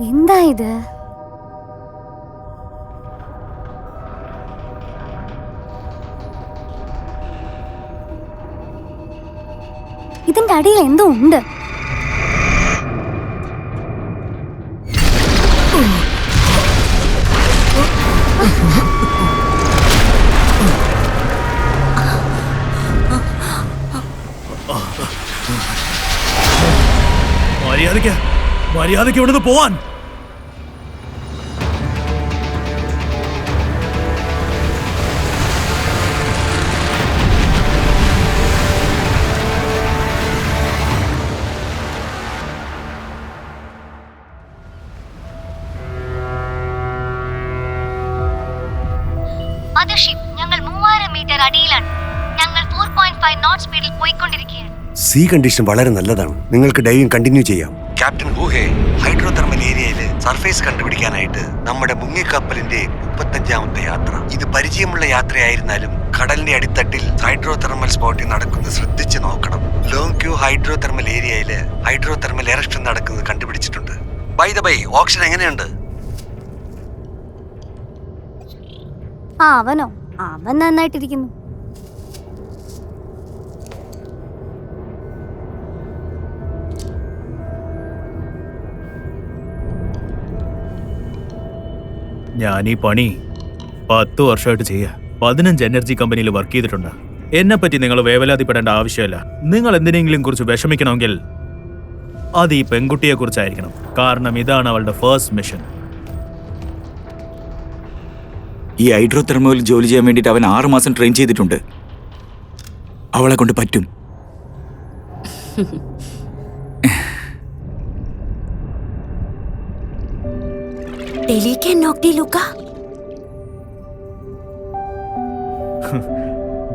എന്താ ഇത്? ഇതിന്റെ അടിയിൽ എന്തോ ഉണ്ട്. മര്യാദയ്ക്ക് ഇവിടുന്ന് പോവാൻ. ഞങ്ങൾ 3000 മീറ്റർ അടിയിലാണ്. ഞങ്ങൾ 4.5 നോട്ട് സ്പീഡിൽ പോയിക്കൊണ്ടിരിക്കുകയാണ്. സീ കണ്ടീഷൻ വളരെ നല്ലതാണ്. നിങ്ങൾക്ക് ഡൈവിംഗ് കണ്ടിന്യൂ ചെയ്യാം. ക്യാപ്റ്റൻ ഹൂഹെ, ഹൈഡ്രോതെർമൽ ഏരിയയില് സർഫേസ് കണ്ടുപിടിക്കാനായിട്ട് നമ്മുടെ മുങ്ങിക്കപ്പലിന്റെ 35ാമത്തെ യാത്ര. ഇത് പരിചയമുള്ള യാത്രയായിരുന്നാലും കടലിന്റെ അടിത്തട്ടിൽ ഹൈഡ്രോതെർമൽ സ്പോട്ടിംഗ് നടക്കുന്നത് ശ്രദ്ധിച്ച് നോക്കണം. ലോങ് ക്യൂ ഹൈഡ്രോതെർമൽ ഏരിയയില് ഹൈഡ്രോതെർമൽ എറപ്ഷൻ നടക്കുന്നത് കണ്ടുപിടിച്ചിട്ടുണ്ട്. ബൈ ദ ബൈ, ഓക്സിജൻ എങ്ങനെയുണ്ട്? അവൻ നന്നായിട്ടിരിക്കുന്നു. ഞാൻ ഈ പണി 10 വർഷമായിട്ട് ചെയ്യാം. 15 എനർജി കമ്പനിയിൽ വർക്ക് ചെയ്തിട്ടുണ്ട്. എന്നെ പറ്റി നിങ്ങൾ വേവലാതിപ്പെടേണ്ട ആവശ്യമില്ല. നിങ്ങൾ എന്തിനെങ്കിലും കുറിച്ച് വിഷമിക്കണമെങ്കിൽ അത് ഈ പെൺകുട്ടിയെ കുറിച്ചായിരിക്കണം. കാരണം ഇതാണ് അവളുടെ ഫസ്റ്റ് മിഷൻ. ഈ ഹൈഡ്രോതെർമൽ ജോലി ചെയ്യാൻ വേണ്ടിയിട്ട് അവൻ 6 മാസം ട്രെയിൻ ചെയ്തിട്ടുണ്ട്. അവളെ കൊണ്ട് പറ്റും.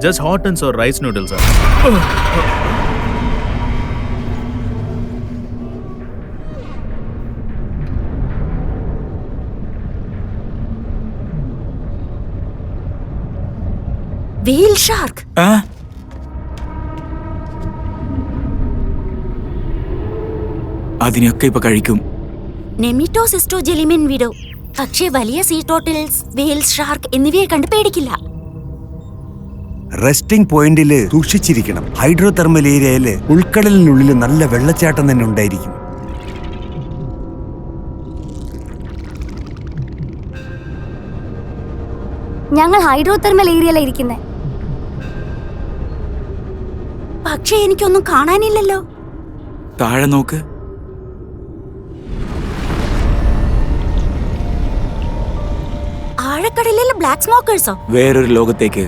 Just hot and sour rice noodles. Whale shark. അതിനൊക്കെ ഇപ്പൊ കഴിക്കും. നെമിറ്റോസിസ്റ്റോജെലിമിൻ വിഡോ. പക്ഷേ വലിയ സീ ടോട്ടിൽസ്, വെയിൽസ്, ഷാർക്ക് എന്നിവയെ കണ്ട് പേടിക്കില്ല. റെസ്റ്റിംഗ് പോയിന്റില് സൂക്ഷിച്ചിരിക്കണം. ഹൈഡ്രോതെർമൽ ഏരിയയില് ഉൾക്കടലിനുള്ളിൽ നല്ല വെള്ളച്ചാട്ടം തന്നെ ഉണ്ടായിരിക്കും. ഞങ്ങൾ ഹൈഡ്രോതെർമൽ ഏരിയയിലാണ് ഇരിക്കുന്നത്. പക്ഷേ എനിക്കൊന്നും കാണാനില്ലല്ലോ. താഴെ നോക്ക്. ആഴക്കടലിലെ ബ്ലാക്ക് സ്മോക്കേഴ്സോ? വേറൊരു ലോകത്തേക്ക്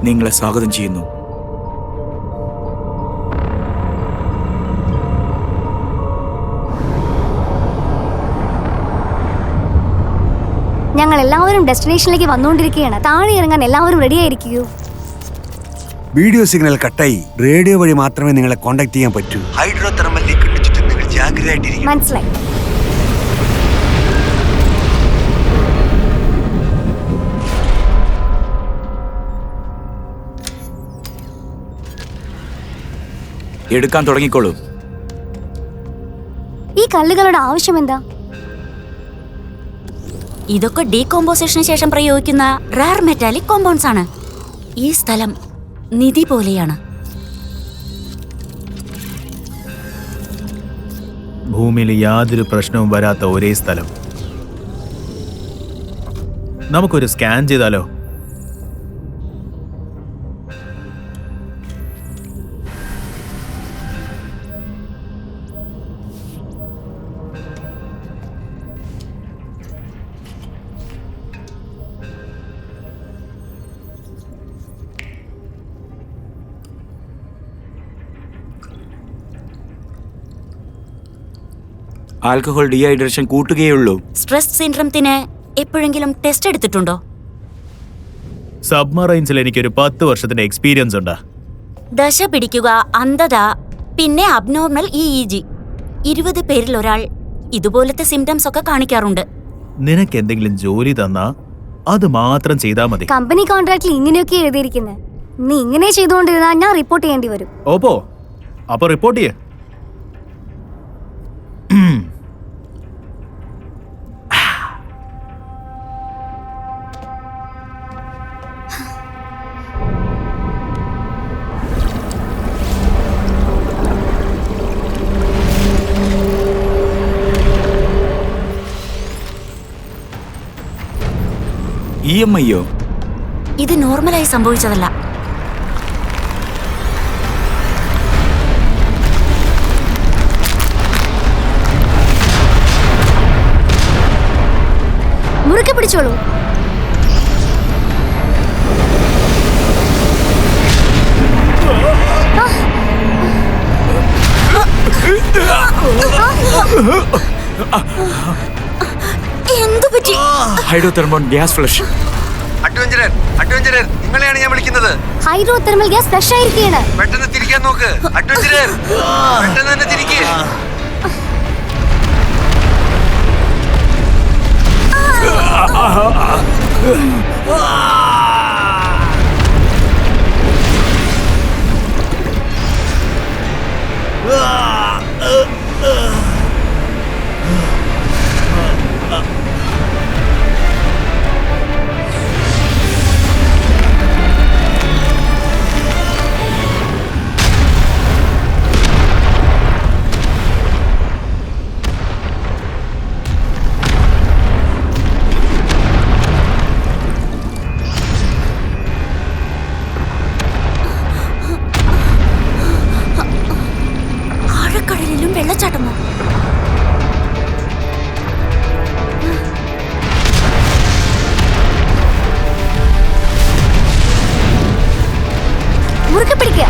നിങ്ങളെ സ്വാഗതം ചെയ്യുന്നു. ഞങ്ങൾ എല്ലാവരും ഡെസ്റ്റിനേഷനിലേക്ക് വന്നുകൊണ്ടിരിക്കുകയാണ്. താഴെ ഇറങ്ങാൻ എല്ലാവരും റെഡി ആയിരിക്കൂ. വീഡിയോ സിഗ്നൽ കട്ടായി. റേഡിയോ വഴി മാത്രമേ നിങ്ങളെ കോൺടാക്ട് ചെയ്യാൻ പറ്റൂ. ഹൈഡ്രോതെർമലിലേക്ക് ചുറ്റും നിങ്ങൾ ജാഗ്രതയായിട്ടിരിക്കും. മനസ്സിലായി. എടുക്കാൻ തുടങ്ങിക്കോളൂ. ഈ കല്ലുകളുടെ ആവശ്യം എന്താ? ഇതൊക്കെ ഡീകോമ്പോസിഷന് ശേഷം പ്രയോഗിക്കുന്ന റയർ മെറ്റാലിക് കോമ്പൗണ്ട്സ് ആണ്. ഈ സ്ഥലം നിധി പോലെയാണ്. ഭൂമിയിൽ യാതൊരു പ്രശ്നവും വരാത്ത ഒരേ സ്ഥലം. നമുക്കൊരു സ്കാൻ ചെയ്താലോ? ആൽക്കഹോൾ ഡീഹൈഡ്രേഷൻ കൂട്ടുകയുള്ളൂ. സ്ട്രെസ് സിൻഡ്രംത്തിന് എപ്പോഴെങ്കിലും ടെസ്റ്റ് എടുത്തിട്ടുണ്ടോ? സബ്മറൈൻസിൽ എനിക്കൊരു 10 വർഷത്തിന്റെ എക്സ്പീരിയൻസ് ഉണ്ട്. ദശ പിടിക്കുക, അന്ധത, പിന്നെ അബ്നോർമൽ EEG. 20 പേരിൽ ഒരാൾ ഇതുപോലത്തെ സിംറ്റംസ് ഒക്കെ കാണിക്കാറുണ്ട്. നിനക്ക് എന്തെങ്കിലും ജോലി തന്നാ അത് മാത്രം ചെയ്താൽ മതി. കമ്പനി കോൺട്രാക്റ്റിൽ ഇങ്ങനെയൊക്കെ എഴുതിയിരിക്കുന്നത്. നീ ഇങ്ങനെ ചെയ്തുകൊണ്ടിരുന്നാൽ ഞാൻ റിപ്പോർട്ട് ചെയ്യേണ്ടി വരും. ഓപ്പോ, അപ്പൊ റിപ്പോർട്ട് ചെയ്യേ. EMI-യോ? ഇത് നോർമലായി സംഭവിച്ചതല്ല. മുറുക്കെ പിടിച്ചോളൂ. എന്തു പറ്റി? ഹൈഡ്രോതെർമോൺ ഗ്യാസ് ഫ്ലഷ്. അഡ്വഞ്ചറർ, അഡ്വഞ്ചറർ, നിങ്ങളെയാണ് ഞാൻ വിളിക്കുന്നത്. ഹൈഡ്രോ തെർമൽ ഗ്യാസ് ഫ്ലഷ് ആയിരിക്കുകയാണ്. പെട്ടെന്ന് തിരിക്കാൻ നോക്ക് അഡ്വഞ്ചറർ, പെട്ടെന്ന് തന്നെ തിരിക്ക്. ആഴക്കടലിലും വെള്ളച്ചാട്ടമോ? മുറുക്കെ പിടിക്കുക.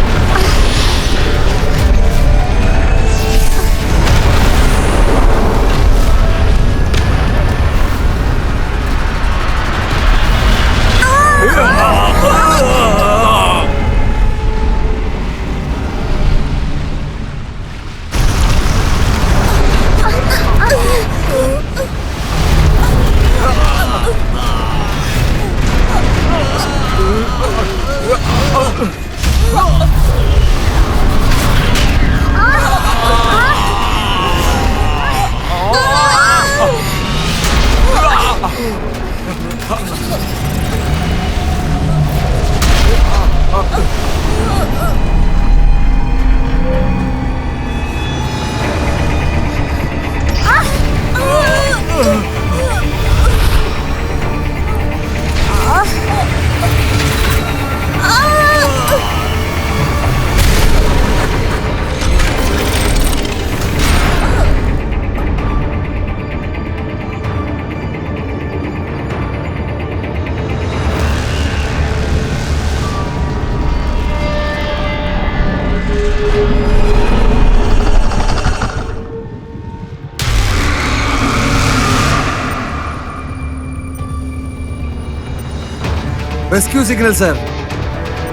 റെസ്ക്യൂ സിഗ്നൽ സർ,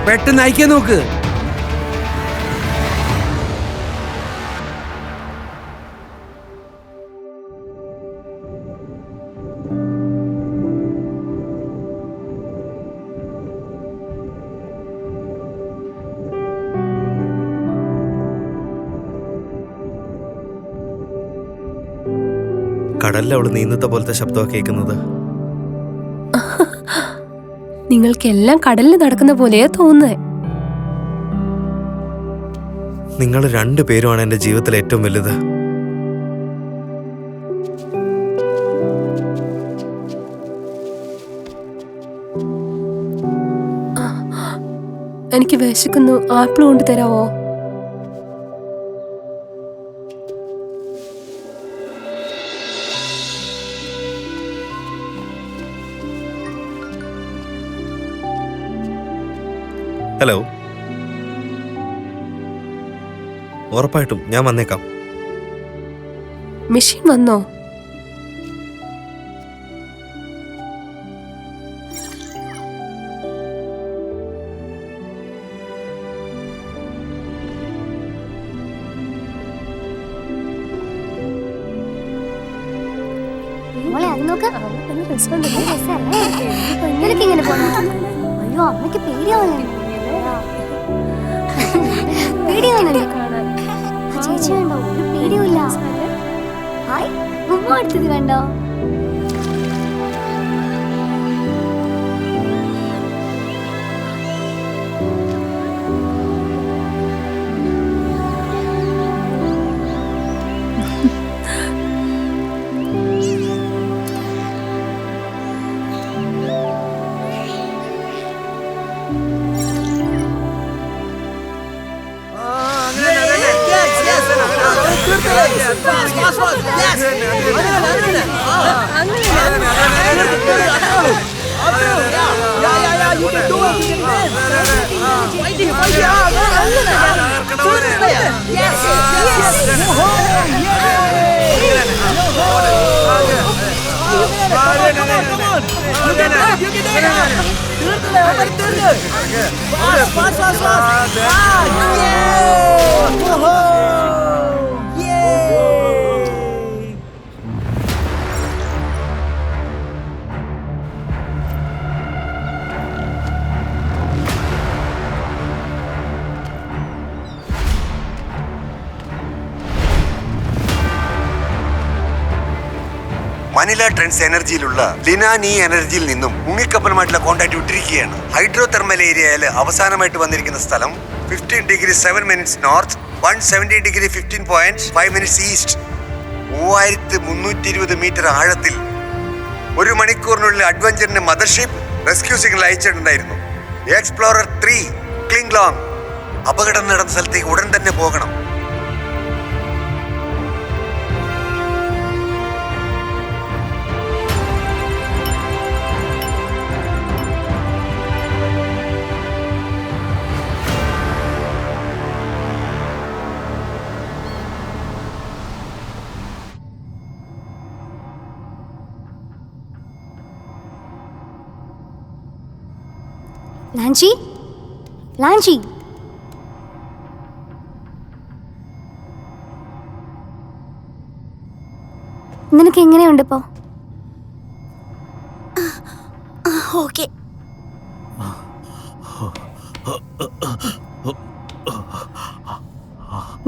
പെട്ടെന്ന് അയക്കാൻ നോക്ക്. കടലിൽ അവള് നീന്നത്തെ പോലത്തെ ശബ്ദമൊക്കെ കേൾക്കുന്നത്. നിങ്ങൾക്കെല്ലാം കടലിൽ നടക്കുന്ന പോലെയാ തോന്നുന്നത്. നിങ്ങൾ രണ്ടുപേരുമാണ് എൻ്റെ ജീവിതത്തിൽ ഏറ്റവും വലുത്. എനിക്ക് വിശക്കുന്നു, ആപ്പിൾ കൊണ്ട് തരാവോ? ഹലോ, ഉറപ്പായിട്ടും ഞാൻ വന്നേക്കാം. മെഷീൻ വന്നോ? ഇങ്ങനെ പോണോ? അയ്യോ, അമ്മയ്ക്ക് പേടിയാവല്ലേ? പേടിയാവുന്നല്ലേ? ചേച്ചി വേണ്ടോ? ഒരു പേടിയുമില്ല. ഹായ്, ഉമ്മ എടുത്തത് വേണ്ടോ? മനില ട്രെൻഡ്സ് എനർജിയിലുള്ള ലിനാനി എനർജിയിൽ നിന്നും മുങ്ങിക്കപ്പലുമായിട്ടുള്ള കോൺടാക്ട് വിട്ടിരിക്കുകയാണ്. ഹൈഡ്രോ തെർമൽ ഏരിയയിൽ അവസാനമായിട്ട് വന്നിരിക്കുന്ന സ്ഥലം 15°7' നോർത്ത്, 170°15.5' ഈസ്റ്റ്, 3320 മീറ്റർ ആഴത്തിൽ. 1 മണിക്കൂറിനുള്ളിൽ അഡ്വഞ്ചറിന്റെ മദർഷിപ്പ് റെസ്ക്യൂ സിഗ്നൽ അയച്ചിട്ടുണ്ടായിരുന്നു. എക്സ്പ്ലോറർ 3 ക്ലിംഗ്ലോങ്. അപകടം നടന്ന സ്ഥലത്തേക്ക് ഉടൻ തന്നെ പോകണം. ലാൻചി, ലാൻചി, നിനക്ക് എങ്ങനെയുണ്ട് ഇപ്പോ? ഓക്കെ.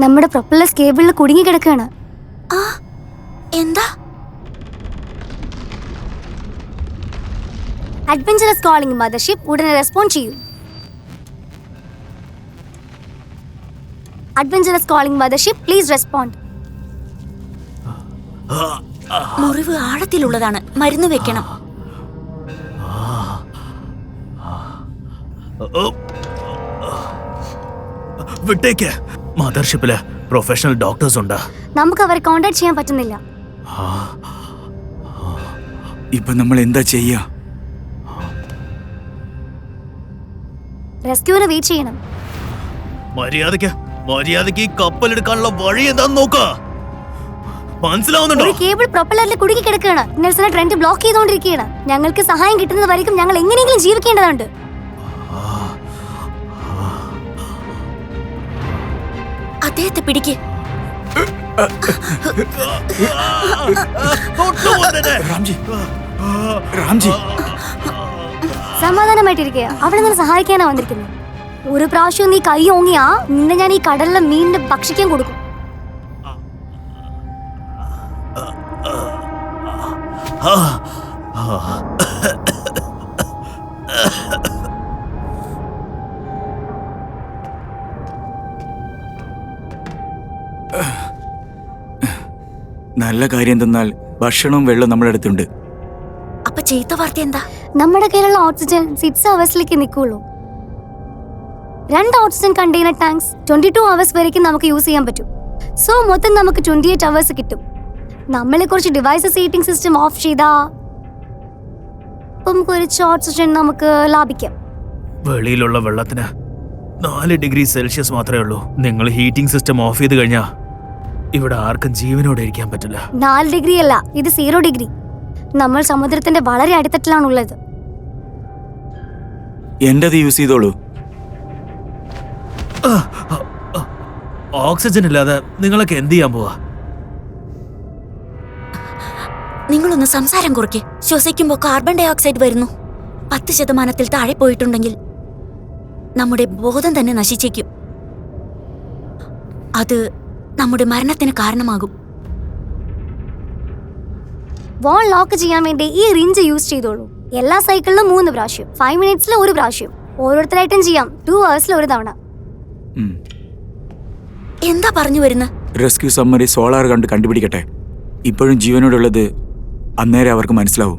നമ്മുടെ പ്രൊപ്പല്ലർ കേബിളിൽ കുടുങ്ങി കിടക്കുകയാണ്. എന്താ? അഡ്വഞ്ചറസ് കോളിംഗ് മദർഷിപ്പ് ഉടനെ റെസ്പോണ്ട് ചെയ്യൂ. Adventurous calling mothership please respond. മുറിവ് ആഴത്തിലുള്ളതാണ്, മരുന്ന് വെക്കണം. വിട്ടേക്ക്. മദർഷിപ്പില് പ്രൊഫഷണൽ ഡോക്ടേഴ്സ് ഉണ്ട്. നമുക്ക് അവരെ കോണ്ടാക്ട് ചെയ്യാൻ പറ്റുന്നില്ല. ഇപ്പൊ നമ്മൾ എന്താ ചെയ്യാ? റെസ്ക്യൂവിന് വെയിറ്റ് ചെയ്യണം. മര്യാദയ്ക്ക് ഈ കപ്പലെടുക്കാനുള്ള വഴി എന്താന്ന് നോക്ക. മനസ്സിലാവുന്നുണ്ടോ? ഒരു കേബിൾ പ്രൊപ്പല്ലറിൽ കുടുങ്ങി കിടക്കുകയാണ്. നെൽസനെ ട്രെൻഡ് ബ്ലോക്ക് ചെയ്തുകൊണ്ടിരിക്കുകയാണ്. ഞങ്ങൾക്ക് സഹായം കിട്ടുന്നത് വரைക്കും ഞങ്ങൾ എങ്ങനെയെങ്കിലും ജീവിക്കേണ്ടതുണ്ട്. അദ്ദേഹത്തെ പിടിക്ക്. റാംജി, സമാധാനമായിട്ടിരിക്കുക. അവിടെ നിന്ന് സഹായിക്കാനാ വന്നിരിക്കുന്നത്. ഒരു പ്രാവശ്യം നീ കൈ ഓങ്ങിയാ നിന്നെ ഞാൻ ഈ കടലിലെ മീനിന് ഭക്ഷിക്കാൻ കൊടുക്കും. നല്ല കാര്യം എന്തെന്നാൽ ഭക്ഷണവും വെള്ളവും നമ്മുടെ അടുത്തുണ്ട്. അപ്പൊ ചീത്ത വാർത്ത എന്താ? നമ്മുടെ കയ്യിലുള്ള ഓക്സിജൻ 6 അവേഴ്സിലേക്ക് നിൽക്കുള്ളൂ. 2 ഓക്സിജൻ കണ്ടെയ്നർ ടാങ്ക്സ് 22 അവേഴ്സ് വരേക്കും നമുക്ക് യൂസ് ചെയ്യാൻ പറ്റും. സോ മൊത്തം നമുക്ക് 28 അവേഴ്സ് കിട്ടും. നമ്മളെ കുറച്ച് ഡിവൈസസ് ഹീറ്റിംഗ് സിസ്റ്റം ഓഫ് ചെയ്താ കുറച്ച് ഓക്സിജൻ നമുക്ക് ലാഭിക്കാം. വെളിയിലുള്ള വെള്ളത്തിന് 4°C മാത്രമേ ഉള്ളൂ. നിങ്ങൾ ഹീറ്റിംഗ് സിസ്റ്റം ഓഫ് ചെയ്ത് കഴിഞ്ഞാ ഇവിടെ ആർക്കും ജീവനോടെ ഇരിക്കാൻ പറ്റില്ല. 4 ഡിഗ്രി അല്ല, ഇത് 0 ഡിഗ്രി. നമ്മൾ സമുദ്രത്തിന്റെ വളരെ അടിത്തട്ടിലാണുള്ളത്. എന്റേത് യൂസ് ചെയ്തോളൂ. ഓക്സിജൻ ഇല്ലാതെ നിങ്ങളൊക്കെ എന്ത് ചെയ്യാൻ പോവാ? നിങ്ങളൊന്ന് സംസാരം കുറയ്ക്ക്. ശ്വസിക്കുമ്പോൾ കാർബൺ ഡൈ ഓക്സൈഡ് വരുന്നു. 10% താഴെ പോയിട്ടുണ്ടെങ്കിൽ നമ്മുടെ ബോധം തന്നെ നശിച്ചേക്കും. അത് നമ്മുടെ മരണത്തിന് കാരണമാകും. വാൾ ലോക്ക് ചെയ്യാൻ വേണ്ടി ഈ റിഞ്ച് യൂസ് ചെയ്തോളൂ. എല്ലാ സൈക്കിളിലും 3 പ്രാവശ്യം, 5 മിനിറ്റ്സിൽ 1 പ്രാവശ്യം. ഓരോരുത്തരായിട്ടും ചെയ്യാം. 2 അവേഴ്സിൽ 1 തവണ. എന്താ പറഞ്ഞു വരുന്നത്? റെസ്ക്യൂ സബ്മറി സോളാർ കണ്ട് കണ്ടുപിടിക്കട്ടെ. ഇപ്പോഴും ജീവനോടുള്ളത് അന്നേരം അവർക്ക് മനസ്സിലാവും.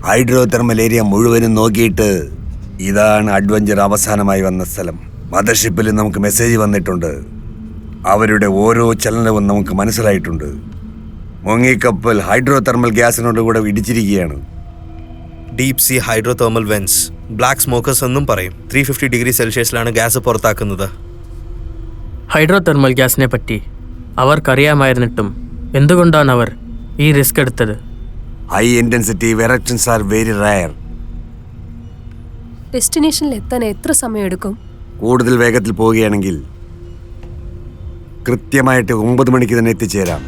ഹൈഡ്രോ തെർമൽ ഏരിയ മുഴുവനും നോക്കിയിട്ട് ഇതാണ് അഡ്വഞ്ചർ അവസാനമായി വന്ന സ്ഥലം. മദർഷിപ്പിൽ നമുക്ക് മെസ്സേജ് വന്നിട്ടുണ്ട്. അവരുടെ ഓരോ ചലനവും നമുക്ക് മനസ്സിലായിട്ടുണ്ട്. മുങ്ങിക്കപ്പൽ ഹൈഡ്രോ തെർമൽ ഗ്യാസിനോട് കൂടെ ഇടിച്ചിരിക്കുകയാണ്. Deep sea hydrothermal vents, black smokers എന്നും പറയും. 350 ഡിഗ്രി സെൽഷ്യസിലാണ് ഗ്യാസ് പുറത്താക്കുന്നത്. ഹൈഡ്രോ തെർമൽ ഗ്യാസിനെ പറ്റി അവർക്കറിയാമായിരുന്നിട്ടും എന്തുകൊണ്ടാണ് അവർ ഈ റിസ്ക് എടുത്തത്? High intensity eruptions are very rare. ഡെസ്റ്റിനേഷനിൽ എത്താൻ എത്ര സമയം എടുക്കും? കൂടുതൽ വേഗത്തിൽ പോവുകയാണെങ്കിൽ കൃത്യമായിട്ട് 9 മണിക്ക് തന്നെ എത്തിച്ചേരാം.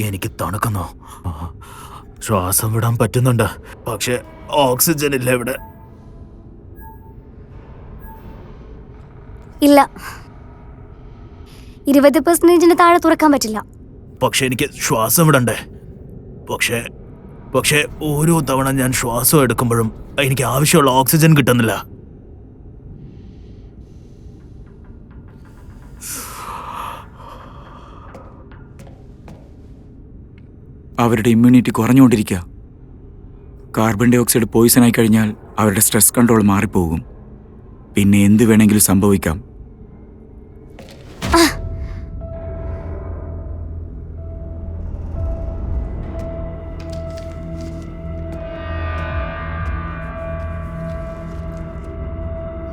എനിക്ക് തണുക്കുന്നു. ശ്വാസം വിടാൻ പറ്റുന്നുണ്ട്, പക്ഷെ ഓക്സിജൻ ഇല്ല ഇവിടെ. ഇല്ല, 20% താഴെ തുറക്കാൻ പറ്റില്ല. പക്ഷെ എനിക്ക് ശ്വാസം വിടണ്ടേ? പക്ഷേ ഓരോ തവണ ഞാൻ ശ്വാസം എടുക്കുമ്പോഴും എനിക്ക് ആവശ്യമുള്ള ഓക്സിജൻ കിട്ടുന്നില്ല. അവരുടെ ഇമ്മ്യൂണിറ്റി കുറഞ്ഞുകൊണ്ടിരിക്കുക. കാർബൺ ഡൈ ഓക്സൈഡ് പോയിസൺ ആയി കഴിഞ്ഞാൽ അവരുടെ സ്ട്രെസ് കൺട്രോൾ മാറിപ്പോകും. പിന്നെ എന്ത് വേണമെങ്കിലും സംഭവിക്കാം.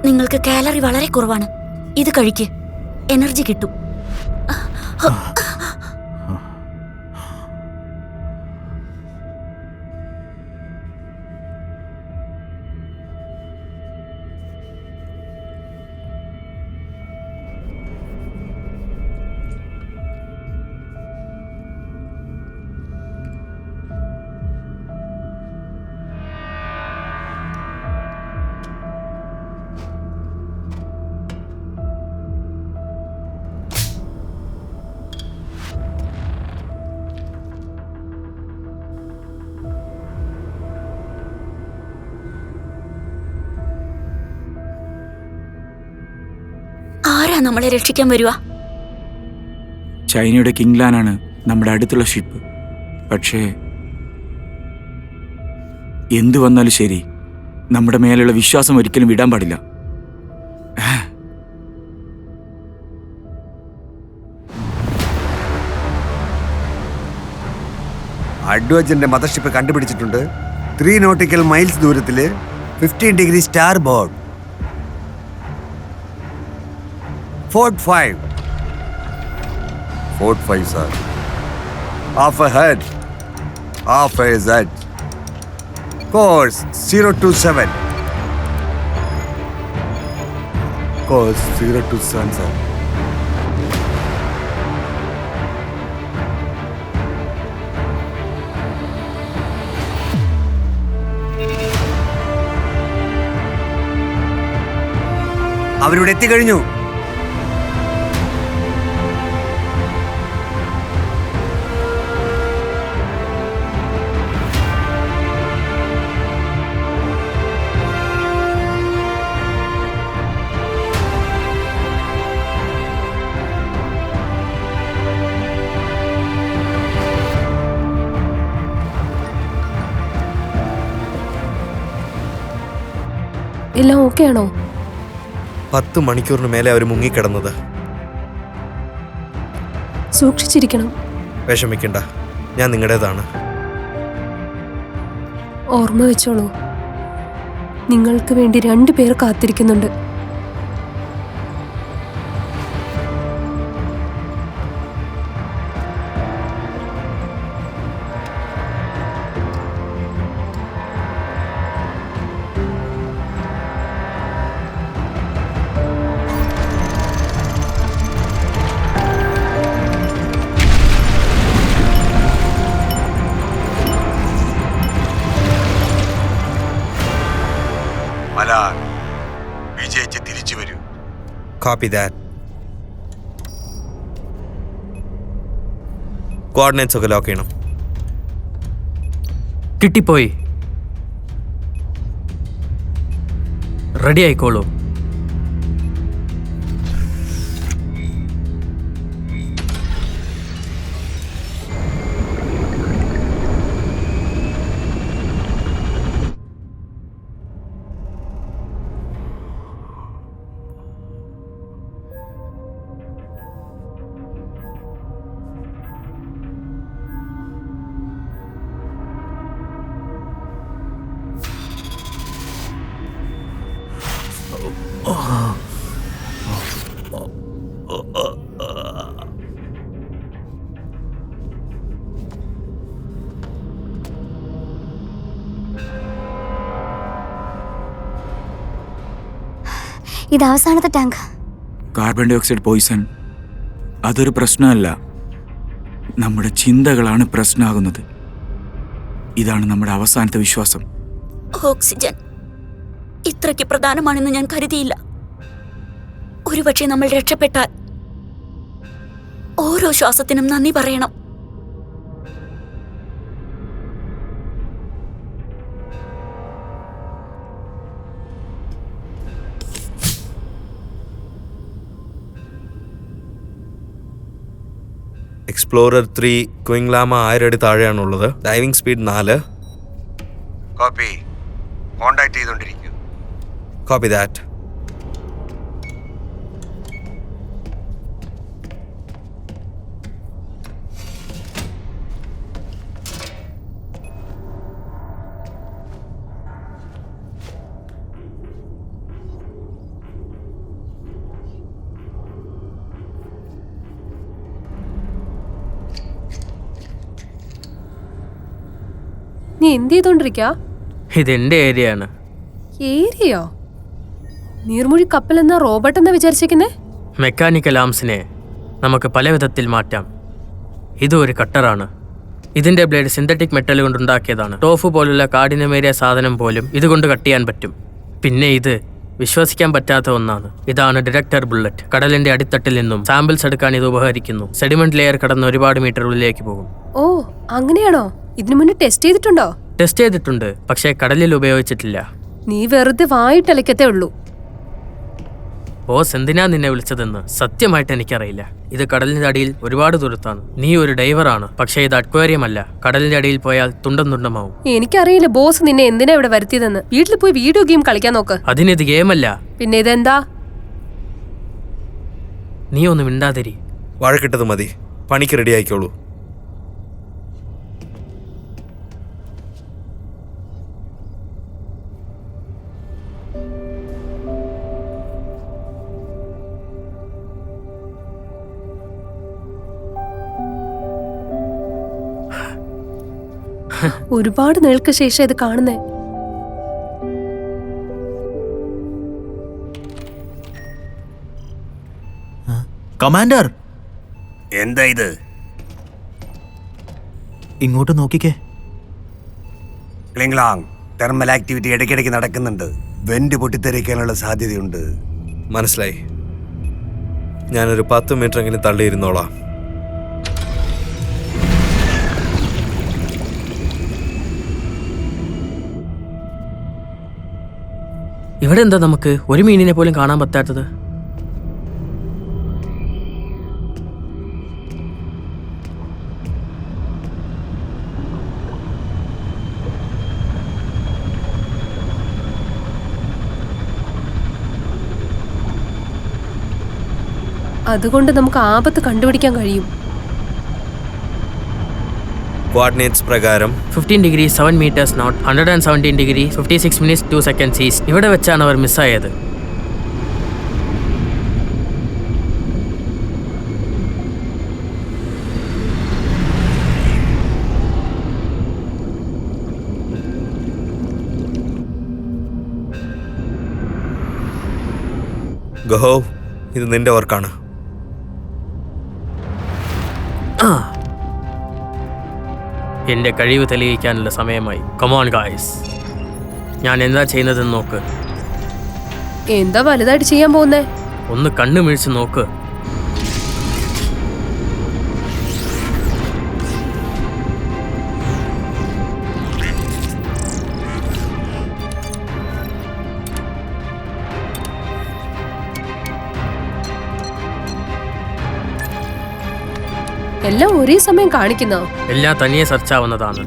നിങ്ങൾക്ക് കാലറി വളരെ കുറവാണ്. ഇത് കഴിക്ക്, എനർജി കിട്ടും. ആരാ നമ്മളെ രക്ഷിക്കാൻ വരുക? ചൈനയുടെ കിങ്ലാനാണ് നമ്മുടെ അടുത്തുള്ള ഷിപ്പ്. പക്ഷേ എന്തു വന്നാലും ശരി, നമ്മുടെ മേലുള്ള വിശ്വാസം ഒരിക്കലും വിടാൻ പാടില്ല. അഡ്വഞ്ചറിന്റെ മദർഷിപ്പ് കണ്ടുപിടിച്ചിട്ടുണ്ട്. 3 നോട്ടിക്കൽ മൈൽസ് ദൂരത്തില് 15 degree starboard. Fort 5 sir. Half a head, half a Z. Course 027. Course 027 sir. അവരിവിടെ എത്തിക്കഴിഞ്ഞു. എല്ലാം ഓക്കെ ആണോ? 10 മണിക്കൂറിന് മേലെ അവർ മുങ്ങിക്കിടന്നത്. സൂക്ഷിച്ചിരിക്കണം. വിഷമിക്കണ്ട, ഞാൻ നിങ്ങളുടേതാണ്. ഓർമ്മ വെച്ചോളൂ, നിങ്ങൾക്ക് വേണ്ടി 2 പേർ കാത്തിരിക്കുന്നുണ്ട്. വിജയിച്ച് തിരിച്ചു വരൂ. Copy that. കോർഡിനേറ്റ്സ് ഒക്കെ ലോക്ക് ചെയ്യണം. കിട്ടിപ്പോയി. റെഡി ആയിക്കോളൂ. ഇത് അവസാനത്തെ tank. Carbon dioxide poison അതൊരു പ്രശ്നമല്ല, നമ്മുടെ ചിന്തകളാണ് പ്രശ്നമാകുന്നത്. ഇതാണ് നമ്മുടെ അവസാനത്തെ വിശ്വാസം. ഓക്സിജൻ ഇത്രയ്ക്ക് പ്രധാനമാണെന്ന് ഞാൻ കരുതിയില്ല. ഒരുപക്ഷെ നമ്മൾ രക്ഷപ്പെട്ടാൽ ഓരോ ശ്വാസത്തിനും നന്ദി പറയണം. എക്സ്പ്ലോറർ 3 ക്വിങ്ലാമ 1000 അടി താഴെയാണുള്ളത്. Diving speed 4. കോപ്പി. കോണ്ടാക്ട് ചെയ്തോണ്ടിരിക്കും. Copy that. നീ എന്ത് ചെയ്തോണ്ടിരിക്കാ? ഇതെന്റെ ഏരിയ ആണ്. ഏരിയോ? നീർമൂഴി കപ്പൽ എന്ന റോബോട്ട് എന്നാ വിചാരിച്ചേക്കുന്നേ? മെക്കാനിക്കൽ ആംസിനെ നമുക്ക് പല വിധത്തിൽ മാറ്റാം. ഇത് ഒരു കട്ടറാണ്. ഇതിന്റെ ബ്ലേഡ് സിന്തറ്റിക് മെറ്റൽ കൊണ്ടുണ്ടാക്കിയതാണ്. ടോഫു പോലുള്ള കാഠിന്യമേറിയ സാധനം പോലും ഇതുകൊണ്ട് കട്ട് ചെയ്യാൻ പറ്റും. പിന്നെ ഇത് വിശ്വസിക്കാൻ പറ്റാത്ത ഒന്നാണ്. ഇതാണ് ഡിറക്ടർ ബുള്ളറ്റ്. കടലിന്റെ അടിത്തട്ടിൽ നിന്നും സാമ്പിൾസ് എടുക്കാൻ ഇത് ഉപകരിക്കുന്നു. സെഡിമെന്റ് ലെയർ കടന്ന് ഒരുപാട് മീറ്റർ ഉള്ളിലേക്ക് പോകും. ഓ അങ്ങനെയാണോ? ഇതിനു മുന്നേ ടെസ്റ്റ് ചെയ്തിട്ടുണ്ടോ? ടെസ്റ്റ് ചെയ്തിട്ടുണ്ട്, പക്ഷേ കടലിൽ ഉപയോഗിച്ചിട്ടില്ല. നീ വെറുതെ വായിട്ടലക്കത്തേ ഉള്ളൂ. ബോസ് എന്തിനാ നിന്നെ വിളിച്ചതെന്ന് സത്യമായിട്ട് എനിക്കറിയില്ല. ഇത് കടലിന്റെ അടിയിൽ ഒരുപാട് ദൂരത്താണ്. നീ ഒരു ഡൈവറാണ്, പക്ഷേ ഇത് അക്വേറിയം അല്ല. കടലിന്റെ അടിയിൽ പോയാൽ തുണ്ടം തുണ്ടമാവും. എനിക്കറിയില്ല ബോസ് നിന്നെ എന്തിനാ ഇവിടെ വരുത്തിയതെന്ന്. വീട്ടിൽ പോയി വീഡിയോ ഗെയിം കളിക്കാൻ നോക്ക്. അതിനിത് ഗെയിമല്ല. പിന്നെ ഇതെന്താ? നീ ഒന്ന് മിണ്ടാതിരി. വഴക്കിട്ടത് മതി. പണിക്ക് റെഡി ആയിക്കോളൂ. ഒരുപാട് നേൾക്ക് ശേഷം ഇത് കാണുന്നേ. കമാൻഡർ, എന്താ ഇത്? ഇങ്ങോട്ട് നോക്കിക്കേ. ക്ലിംഗ്ലാങ്, തെർമൽ ആക്ടിവിറ്റി ഇടയ്ക്കിടയ്ക്ക് നടക്കുന്നുണ്ട്. വെന്റ് പൊട്ടിത്തെറിക്കാനുള്ള സാധ്യതയുണ്ട്. മനസ്സിലായി. ഞാനൊരു 10 മീറ്റർ എങ്കിലും തള്ളിയിരുന്നോളാം. ഇവിടെ എന്താ നമുക്ക് ഒരു മീനിനെ പോലും കാണാൻ പറ്റാത്തത്? അതുകൊണ്ട് നമുക്ക് ആപത്ത് കണ്ടുപിടിക്കാൻ കഴിയും. കോർഡിനേറ്റ്സ് പ്രകാരം 15 degree 7 meters north, 117 degree 56 minutes 2 seconds east. ഇവിടെ വെച്ചാണ് അവർ മിസ്സായത്. ഗഹോ, ഇത് നിന്റെ വർക്കാണ്. എന്റെ കഴിവ് തെളിയിക്കാനുള്ള സമയമായി. കമോൺ ഗായ്സ്, ഞാൻ എന്താ ചെയ്യുന്നതെന്ന് നോക്ക്. എന്താ വലുതായിട്ട് ചെയ്യാൻ പോകുന്നേ? ഒന്ന് കണ്ണു മിഴിച്ച് നോക്ക്. എല്ലാം ഒരേ സമയം കാണിക്കുന്നോ? എല്ലാം തനിയെ സെർച്ച് ആവുന്നതാണ്.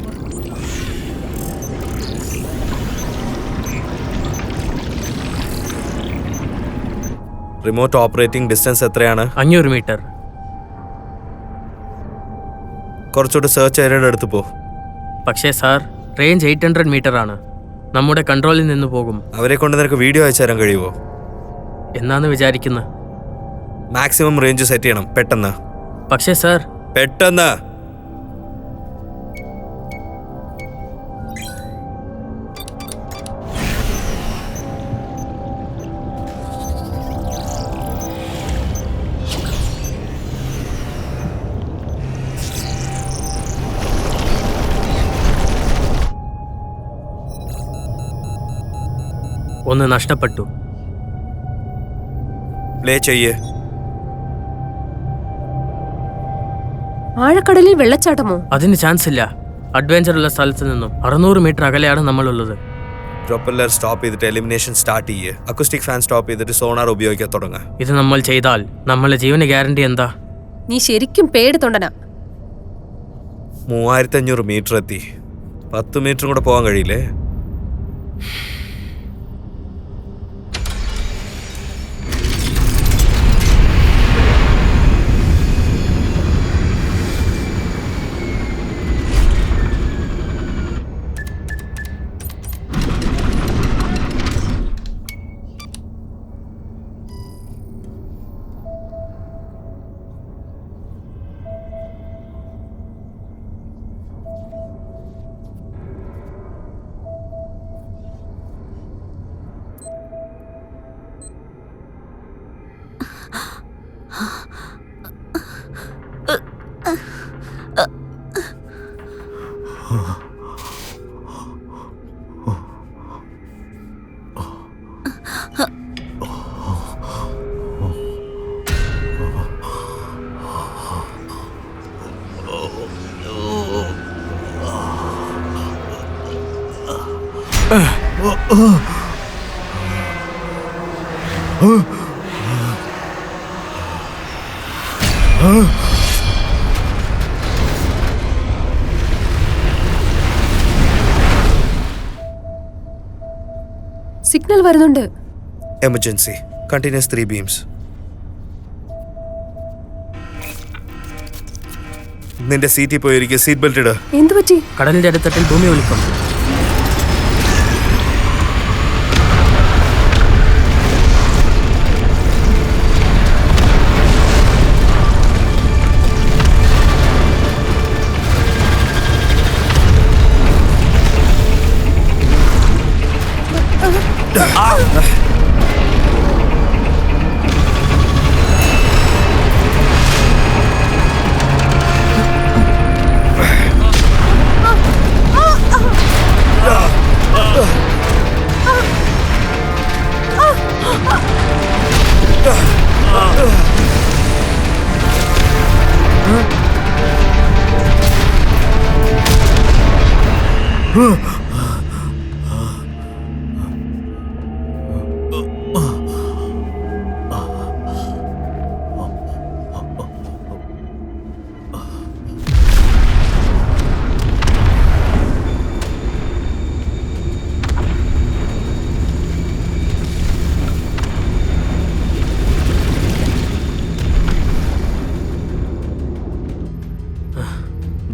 റിമോട്ട് ഓപ്പറേറ്റിംഗ് ഡിസ്റ്റൻസ് എത്രയാണ്? 500 മീറ്റർ. കുറച്ചുകൂടി സെർച്ച് ഏരിയയുടെ അടുത്ത് പോ. പക്ഷേ സാർ, റേഞ്ച് 800 മീറ്റർ ആണ്. നമ്മുടെ കൺട്രോളിൽ നിന്ന് പോകും. അവരെ കൊണ്ട് നിനക്ക് വീഡിയോ അയച്ചു തരാൻ കഴിയുമോ? എന്നാന്ന് വിചാരിക്കുന്നത്. മാക്സിമം റേഞ്ച് സെറ്റ് ചെയ്യണം പെട്ടെന്ന്. പക്ഷേ സാർ, പെട്ടെന്ന്. ഒന്ന് നഷ്ടപ്പെട്ടു. പ്ലേ ചെയ്യേ. ആഴക്കടലിൽ വെള്ളച്ചാട്ടമോ? അതിന് ചാൻസ് ഇല്ല. അഡ്വഞ്ചർ ഉള്ള സ്ഥലത്ത് നിന്നും 600 മീറ്റർ അകലെയാണ് നമ്മളുള്ളത്. പ്രൊപ്പല്ലർ സ്റ്റോപ്പ് ചെയ്തിട്ട് എലിമിനേഷൻ സ്റ്റാർട്ട് ചെയ്യേ. അക്കോസ്റ്റിക് ഫാൻ സ്റ്റോപ്പ് ചെയ്തിട്ട് സോണാർ ഉപയോഗിക്കാൻ തുടങ്ങുക. ഇത് നമ്മൾ ചെയ്താൽ നമ്മളുടെ ജീവന് ഗ്യാരണ്ടി എന്താ? നീ ശരിക്കും പേടിത്തൊണ്ടനാ. 3500 മീറ്റർ എത്തി. 10 മീറ്ററും കൂടെ പോകാൻ കഴിയില്ലേ? സിഗ്നൽ വരുന്നുണ്ട്. എമർജൻസി. Continuous 3 beams. നിന്റെ സീറ്റിൽ പോയിരിക്കും. സീറ്റ് ബെൽറ്റ് ഇട. എന്തു പറ്റി? കടലിന്റെ അടിത്തട്ടിൽ ഭൂമി ഒലിക്കും.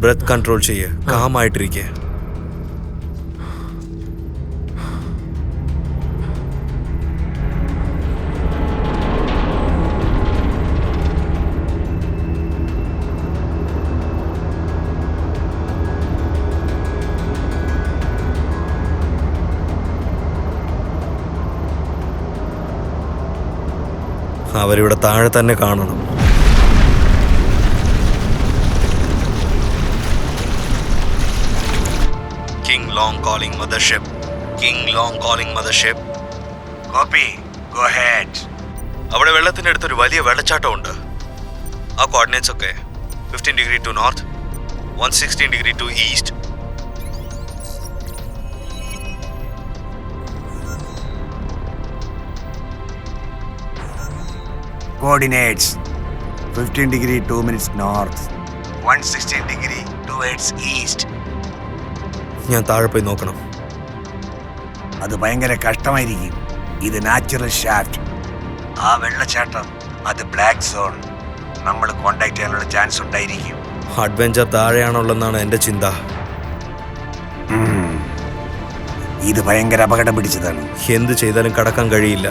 ബ്രെത്ത് കൺട്രോൾ ചെയ്യേ. കാമായിട്ടിരിക്കേ. അവരിവിടെ താഴെ തന്നെ കാണണം. King Long calling mothership. King Long calling mothership. Copy. Go ahead. അവിടെ വെള്ളത്തിന്റെ അടുത്തൊരു വലിയ വെള്ളച്ചാട്ടമുണ്ട്. ആ കോർഡിനേറ്റ്സ് ഒക്കെ 15 degree to north, 116 degree to east. Coordinates 15 degree 2 minutes north, 116 degree towards east. ഞാൻ താഴെ പോയി നോക്കണം. അത് ഭയങ്കര കഷ്ടമായിരിക്കും. ഇത് നാച്ചുറൽ ഷാഫ്റ്റ്. ആ വെള്ളച്ചാട്ടം അത് ബ്ലാക്ക് സോൺ. നമ്മൾ കോണ്ടാക്ട് ചെയ്യാനുള്ള ചാൻസ് ഉണ്ടായിരിക്കും. അഡ്വഞ്ചർ താഴെയാണുള്ളതെന്നാണ് എൻ്റെ ചിന്ത. ഇത് ഭയങ്കര അപകടം പിടിച്ചതാണ്. എന്ത് ചെയ്താലും കടക്കാൻ കഴിയില്ല.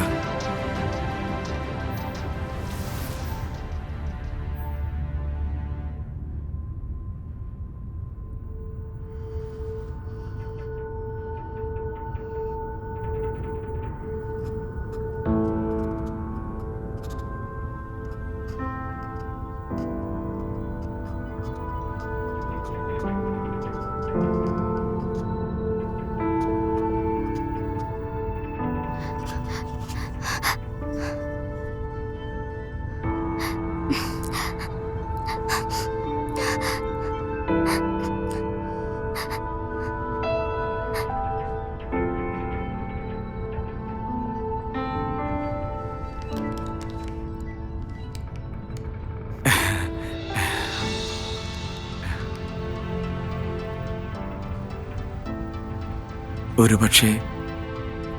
ഒരു പക്ഷേ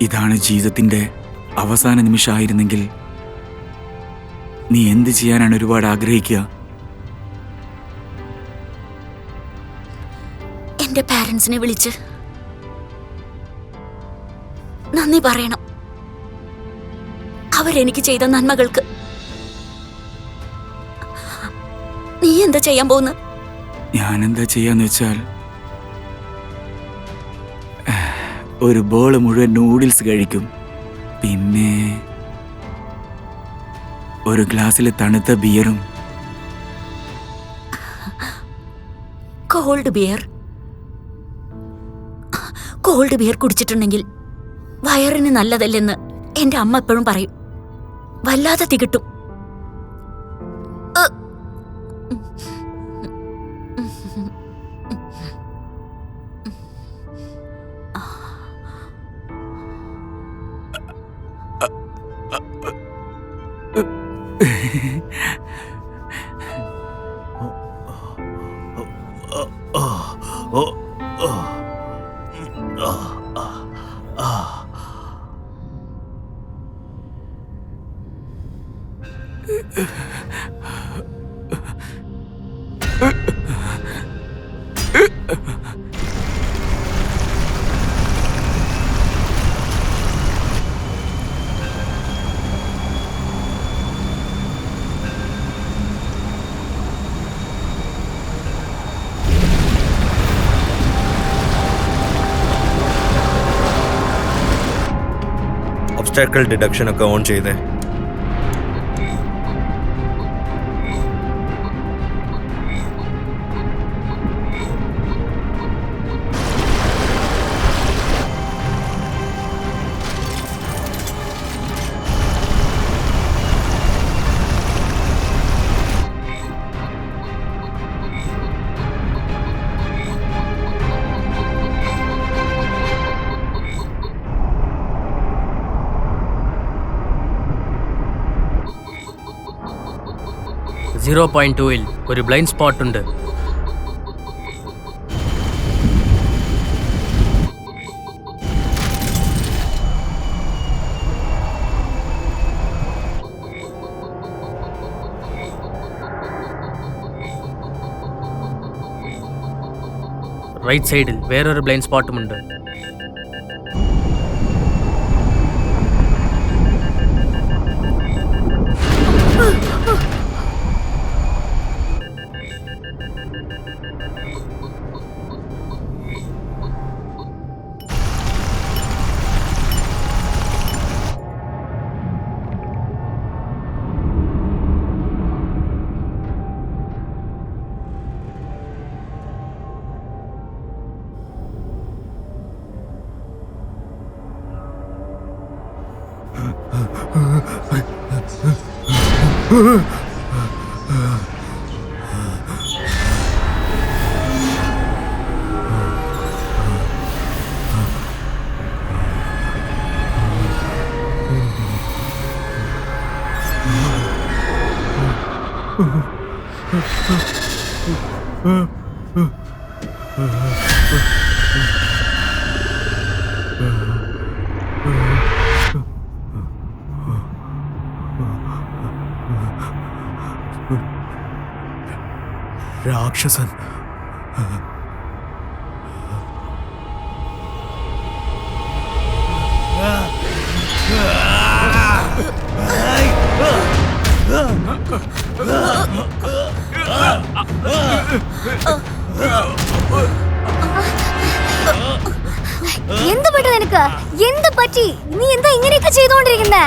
ഇതാണ് ജീവിതത്തിൻ്റെ അവസാന നിമിഷമായിരുന്നെങ്കിൽ നീ എന്ത് ചെയ്യാനാണ് ഒരുപാട് ആഗ്രഹിക്കുക? എന്റെ പാരന്റ്സിനെ വിളിച്ച് നന്ദി പറയണം, അവരെനിക്ക് ചെയ്ത നന്മകൾക്ക്. നീ എന്താ ചെയ്യാൻ പോകുന്നു? ഞാനെന്താ ചെയ്യാന്ന് വെച്ചാൽ ഒരു ബോൾ മുഴുവൻ നൂഡിൽസ് കഴിക്കും, പിന്നെ ഒരു ഗ്ലാസ്സിൽ തണുത്ത ബിയറും. കോൾഡ് ബിയർ കുടിച്ചിട്ടുണ്ടെങ്കിൽ വയറിന് നല്ലതല്ലെന്ന് എന്റെ അമ്മ എപ്പോഴും പറയും. വല്ലാതെ തികട്ടും. ഒബ്സ്റ്റാക്കിൾ ഡിഡക്ഷൻ ഒക്കെ ഓൺ ചെയ്തേ. സീറോ 0.2-ൽ ഒരു ബ്ലൈൻഡ് സ്പോട്ട് ഉണ്ട്. റൈറ്റ് സൈഡിൽ വേറൊരു ബ്ലൈൻഡ് സ്പോട്ടുമുണ്ട്. രാക്ഷസൻ. എന്ത് പറ്റി നിനക്ക്? എന്ത് പറ്റി? നീ എന്താ ഇങ്ങനെയൊക്കെ ചെയ്തോണ്ടിരിക്കുന്നേ?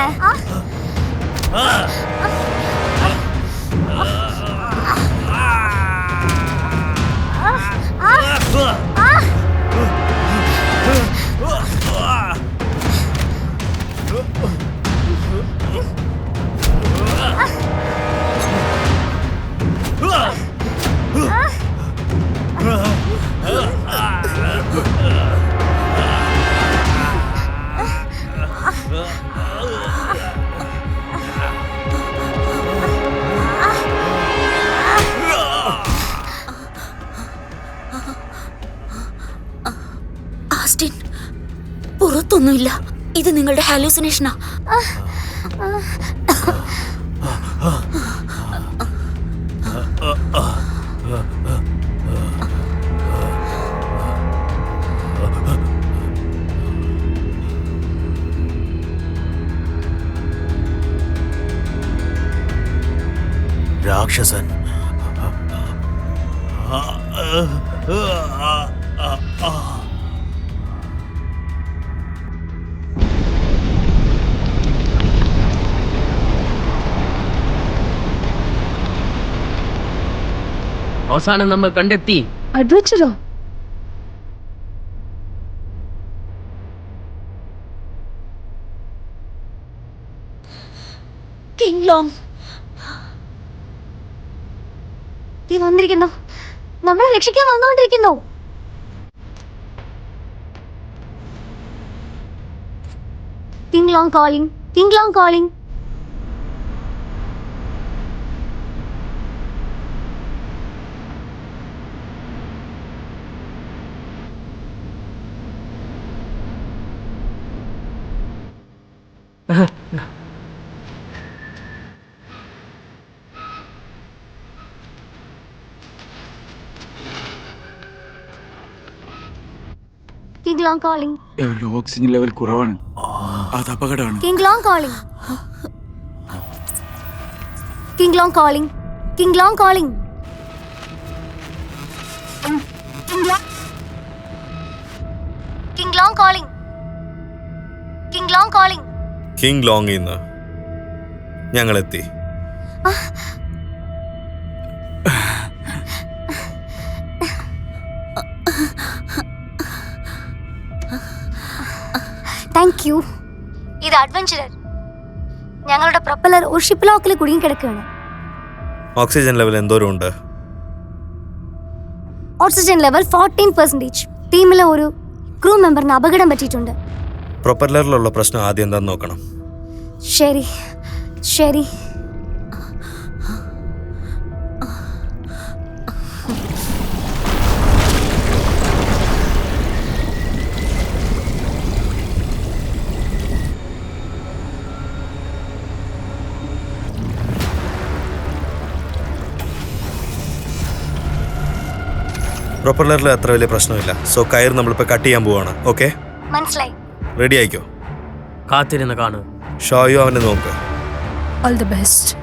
ആസ്റ്റിൻ, പുറത്തൊന്നുമില്ല. ഇത് നിങ്ങളുടെ ഹാലൂസിനേഷനാ. രാക്ഷസൻ. അവസാനം നമ്മൾ കണ്ടെത്തി. അഡ്വഞ്ചറോ? കിങ് ലോങ് വന്നിരിക്കുന്നു. നമ്മളെ രക്ഷിക്കാൻ വന്നുകൊണ്ടിരിക്കുന്നു. King long calling. King long calling. King long calling. അവരുടെ ഓക്സിജൻ ലെവൽ കുറവാണ്. അത് അപകടമാണ്. King long calling. King long calling. King long calling. King long calling. King long calling. King ലോങ്ങിൽ നിന്ന് ഞങ്ങളെത്തി. Thank you. ഇത് അഡ്വഞ്ചറർ. ഞങ്ങളുടെ പ്രൊപ്പലർ ഒരു ഷിപ്പ് ലോക്കിൽ കുടുങ്ങി കിടക്കുകയാണ്. ഓക്സിജൻ ലെവൽ എന്തോരം ഉണ്ട്? Oxygen level 14%. ടീമിലെ ഒരു ക്രൂ മെമ്പറിന് അപകടം പറ്റിയിട്ടുണ്ട്. പ്രൊപ്പല്ലറിലുള്ള പ്രശ്നം ആദ്യം എന്താന്ന് നോക്കണം. ശരി ശരി. പ്രൊപ്പല്ലറിൽ അത്ര വലിയ പ്രശ്നമില്ല. സോ കയർ നമ്മളിപ്പോൾ കട്ട് ചെയ്യാൻ പോവാണ്. ഓക്കെ, മനസ്സിലായി. റെഡി ആയിക്കോ. കാത്തിരുന്ന് കാണുക. ഷോയോ അവനെ നോക്ക്. All the best.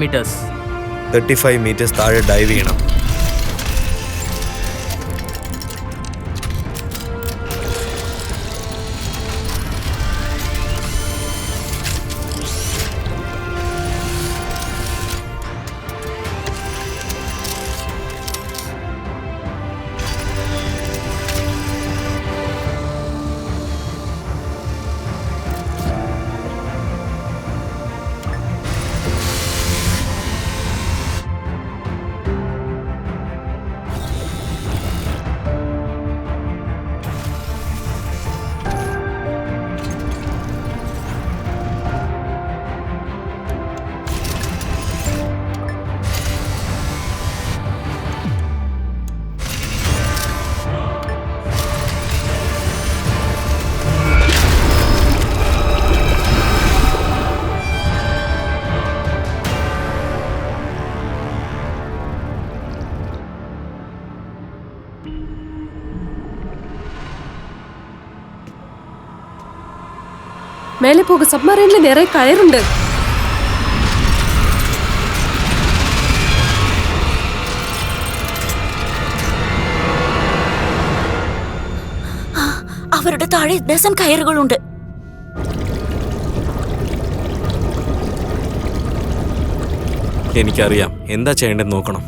meters. 35 meters താഴെ ഡൈവ് ചെയ്യണം. മേലെ പോക സബ്മറൈനിൽ നിറയെ കയറുണ്ട്. അവരുടെ താഴെ ഡസൻ കയറുകളുണ്ട്. എനിക്കറിയാം എന്താ ചെയ്യേണ്ടതെന്ന് നോക്കണം.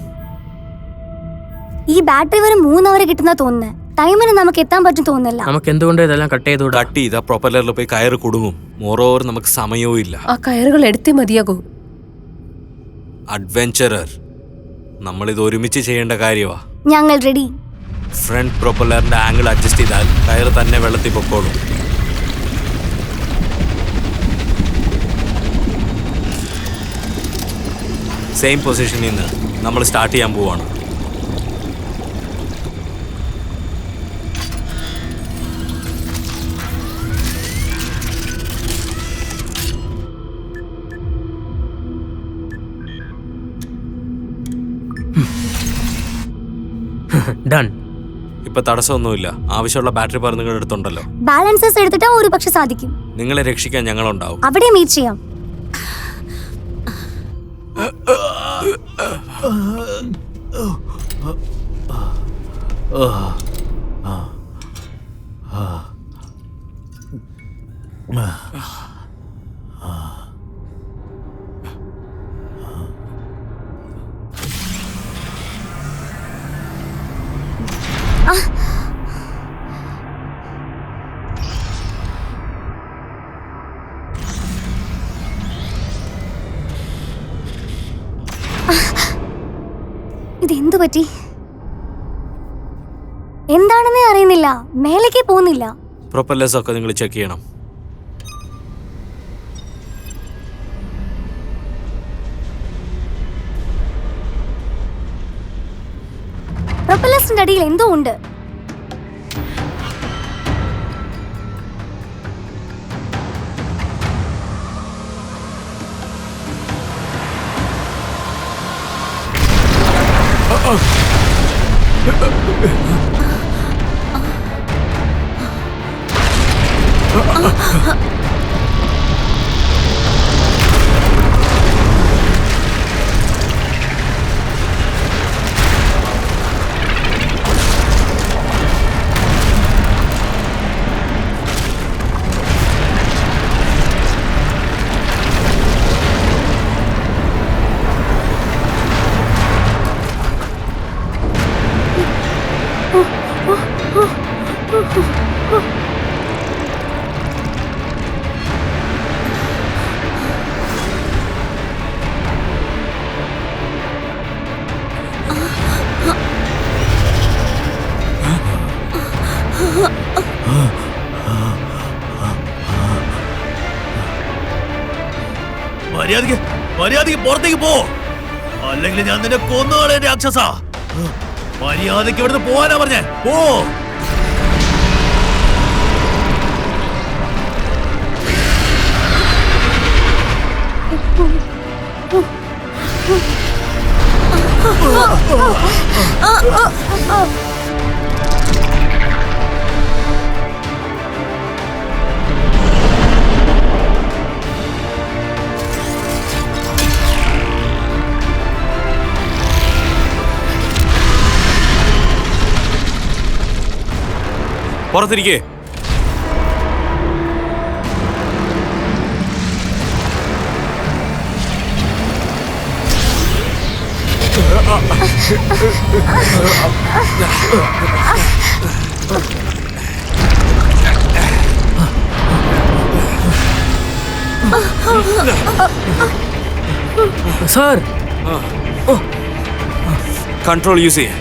ഈ ബാറ്ററി വരെ 3 അവർ കിട്ടുന്ന തോന്നുന്നത്. ടൈമിന് നമുക്ക് എത്താൻ പറ്റും തോന്നുന്നില്ല. നമുക്ക് എന്തുകൊണ്ട് ഇതെല്ലാം കട്ട് ചെയ്തുകൂടാ? കട്ട് ചെയ്താ പ്രൊപ്പല്ലറിൽ പോയി കയറ് കുടുങ്ങും. മോറോവർ നമുക്ക് സമയവും ഇല്ല. ആ കയറുകൾ എടുത്തേ മതിയാകൂ. അഡ്വെഞ്ചറർ, നമ്മളിത് ഒരുമിച്ച് ചെയ്യേണ്ട കാര്യമാ. ഞങ്ങൾ റെഡി. ഫ്രണ്ട് പ്രൊപ്പല്ലറിന്റെ ആംഗിൾ അഡ്ജസ്റ്റ് ചെയ്താൽ കയറ് തന്നെ വെള്ളത്തിൽ പൊക്കോളും. സെയിം പൊസിഷനിൽ നിന്ന് നമ്മൾ സ്റ്റാർട്ട് ചെയ്യാൻ പോവാണ്. ഡൺ. ഇപ്പൊ തടസ്സമൊന്നുമില്ല. ആവശ്യമുള്ള ബാറ്ററി പവർ നിങ്ങളുടെ അടുത്തുണ്ടല്ലോ. ബാലൻസേഴ്സ് എടുത്തിട്ട് ഒരു പക്ഷെ സാധിക്കും. നിങ്ങളെ രക്ഷിക്കാൻ ഞങ്ങളുണ്ടാവും. അവിടെ മീറ്റ് ചെയ്യാം. ഇതെന്തു പറ്റി? എന്താണെന്നേ അറിയുന്നില്ല. മേലേക്ക് പോകുന്നില്ല. പ്രൊപ്പല്ലേഴ്സ് ഒക്കെ നിങ്ങൾ ചെക്ക് ചെയ്യണം. പ്രൊപ്പല്ലേഴ്സിന്റെ അടിയിൽ എന്തോ ഉണ്ട്. മര്യാദയ്ക്ക് പുറത്തേക്ക് പോ, അല്ലെങ്കിൽ ഞാൻ നിന്നെ കൊന്നുകളെ രാക്ഷസ. മര്യാദയ്ക്ക് ഇവിടുന്ന് പോവാനാ പറഞ്ഞേ. പോ. പുറത്തിരിക്കേ. സാർ, കൺട്രോൾ യൂസ് ചെയ്യേ.